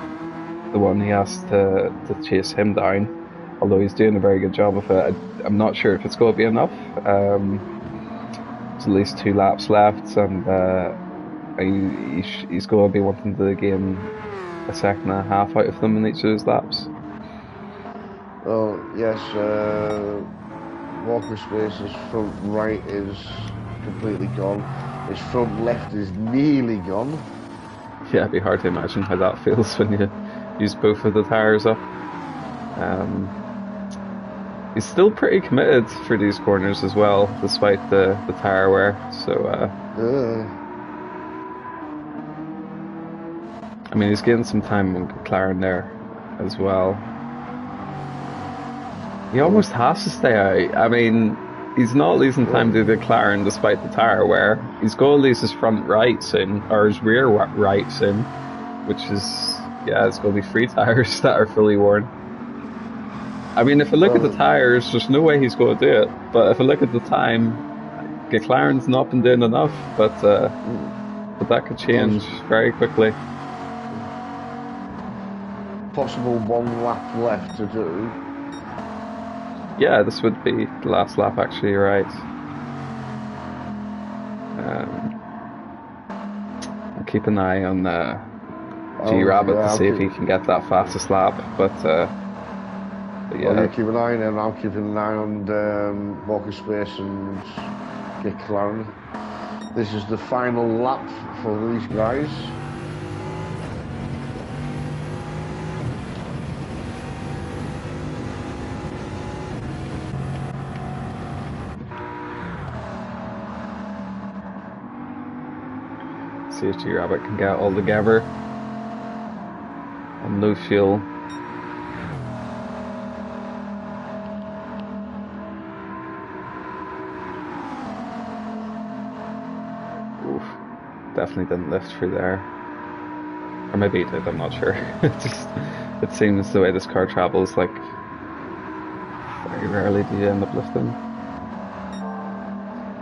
one he has to chase him down. Although he's doing a very good job of it. I'm not sure if it's going to be enough. There's at least 2 laps left, and he's going to be wanting to gain a second and a half out of them in each of those laps. Well, yes, Walker Space's front right is completely gone. His front left is nearly gone. Yeah, it'd be hard to imagine how that feels when you use both of the tyres up. He's still pretty committed for these corners as well, despite the tyre wear. So, I mean, he's getting some time on McLaren there as well. He almost has to stay out. I mean, he's not losing time to the McLaren despite the tyre wear. He's going to lose his front right soon, or his rear right soon, which is, it's going to be 3 tyres that are fully worn. I mean, if I look at the tyres, there's no way he's going to do it. But if I look at the time, McLaren's not been doing enough, but that could change very quickly. Possible 1 lap left to do. Yeah, this would be the last lap, actually, you're right. I'll keep an eye on G-Rabbit to see if he can get that fastest lap, but yeah. Well, you keep an eye on him, I'm keeping an eye on Walker Space and McLaren. This is the final lap for these guys. See if G-Rabbit can get all together on no fuel. Oof, definitely didn't lift through there. Or maybe he did, I'm not sure. It seems the way this car travels, like, very rarely do you end up lifting.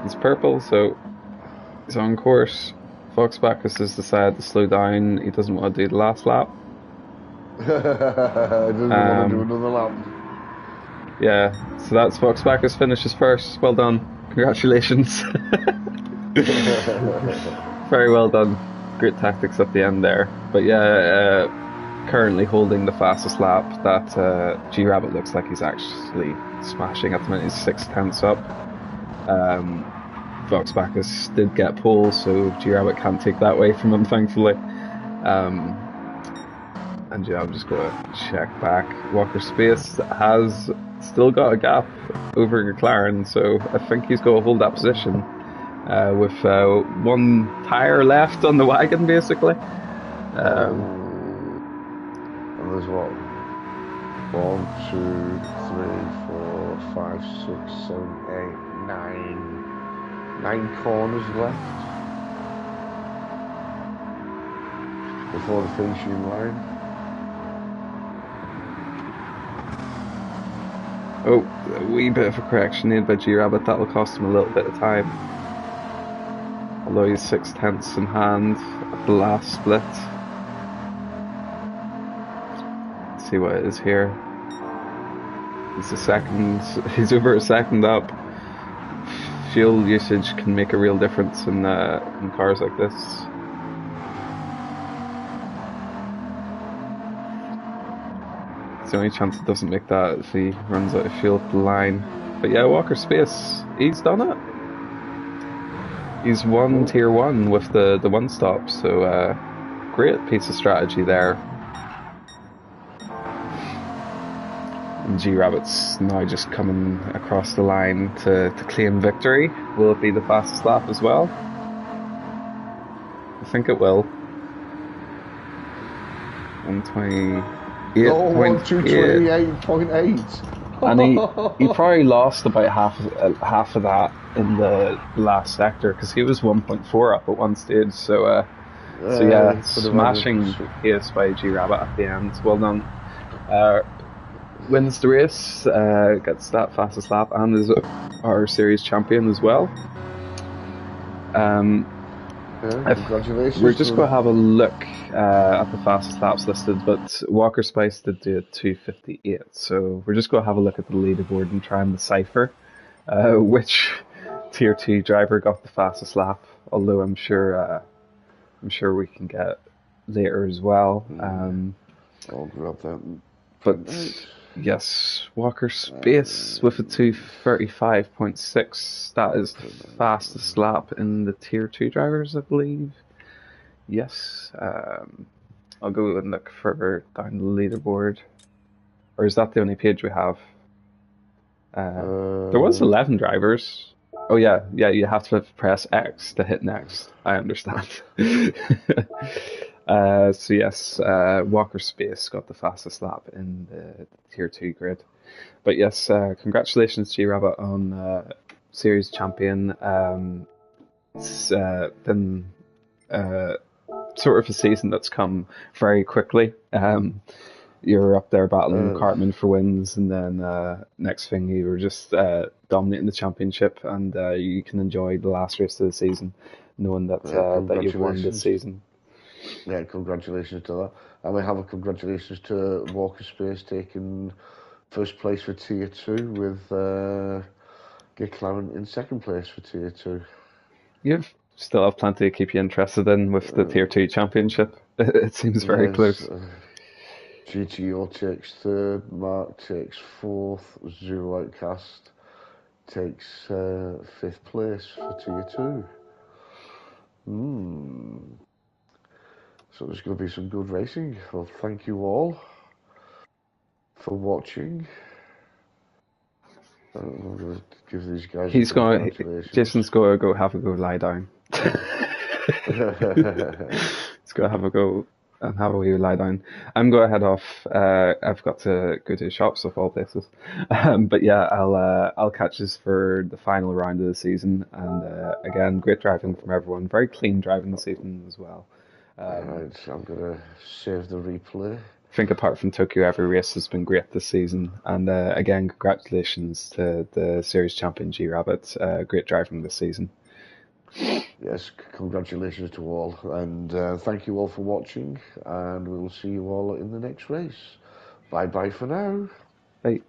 He's purple, so he's on course. Fox Bacchus has decided to slow down. He doesn't want to do the last lap. Doesn't want to do another lap. Yeah, so that's Fox Bacchus finishes first. Well done. Congratulations. Very well done. Great tactics at the end there. But yeah, currently holding the fastest lap. That G-Rabbit looks like he's actually smashing at the minute. He's 6/10 up. Fox Bacchus did get pole, so G-Rabbit can't take that away from him, thankfully. And yeah, I'm just going to check back. Walker Space has still got a gap over McLaren, so I think he's going to hold that position with 1 tyre left on the wagon, basically. And there's what? 1, 2, 3, 4, 5, 6, 7, 8, 9 corners left. before the finishing line. Oh, a wee bit of a correction made by G-Rabbit. That'll cost him a little bit of time. Although he's 6/10 in hand at the last split. Let's see what it is here. He's over a second up. Fuel usage can make a real difference in cars like this. It's the only chance it doesn't make that if he runs out of fuel at the line. But yeah, Walker Space, he's done it. He's won Tier 1 with the one stop, so great piece of strategy there. And G-Rabbit's now just coming across the line to claim victory. Will it be the fastest lap as well? I think it will. 128. Oh, 128.8. And he probably lost about half of that in the last sector because he was 1.4 up at one stage. So yeah, smashing pace by G-Rabbit at the end. Well done. Wins the race, gets that fastest lap, and is our series champion as well. Congratulations. We're just going to have a look at the fastest laps listed, but Walker Spice did do a 2:58, so we're just going to have a look at the leaderboard and try and decipher which Tier 2 driver got the fastest lap, although I'm sure we can get later as well. I'll grab that. But yes, Walker Space with a 2:35.6. That is the fastest lap in the Tier 2 drivers, I believe. Yes. I'll go and look further down the leaderboard. Or is that the only page we have? There was 11 drivers. Oh yeah, you have to press X to hit next. I understand. So yes, Walker Space got the fastest lap in the Tier 2 grid. But yes, congratulations G-Rabbit on Series Champion. It's been sort of a season that's come very quickly. You're up there battling Cartman for wins, and then next thing you were just dominating the championship, and you can enjoy the last race of the season knowing that that you've won this season. Yeah, congratulations to that. And we have a congratulations to Walker Space taking first place for Tier 2 with Git Clarence in second place for Tier 2. You still have plenty to keep you interested in with the Tier 2 championship. It seems very close. GTO takes third, Mark takes fourth, Zero Outcast takes fifth place for Tier 2. So there's going to be some good racing. Well, thank you all for watching. I'm going to give these guys. Jason's going to go have a go lie down. He's going to have a go and have a wee lie down. I'm going to head off. I've got to go to the shops of all places. But yeah, I'll catch us for the final round of the season. And again, great driving from everyone. Very clean driving this season as well. Right, I'm going to save the replay. I think apart from Tokyo, every race has been great this season. And again, congratulations to the series champion G-Rabbit. Great driving this season. Yes, congratulations to all. And thank you all for watching. And we'll see you all in the next race. Bye-bye for now. Bye.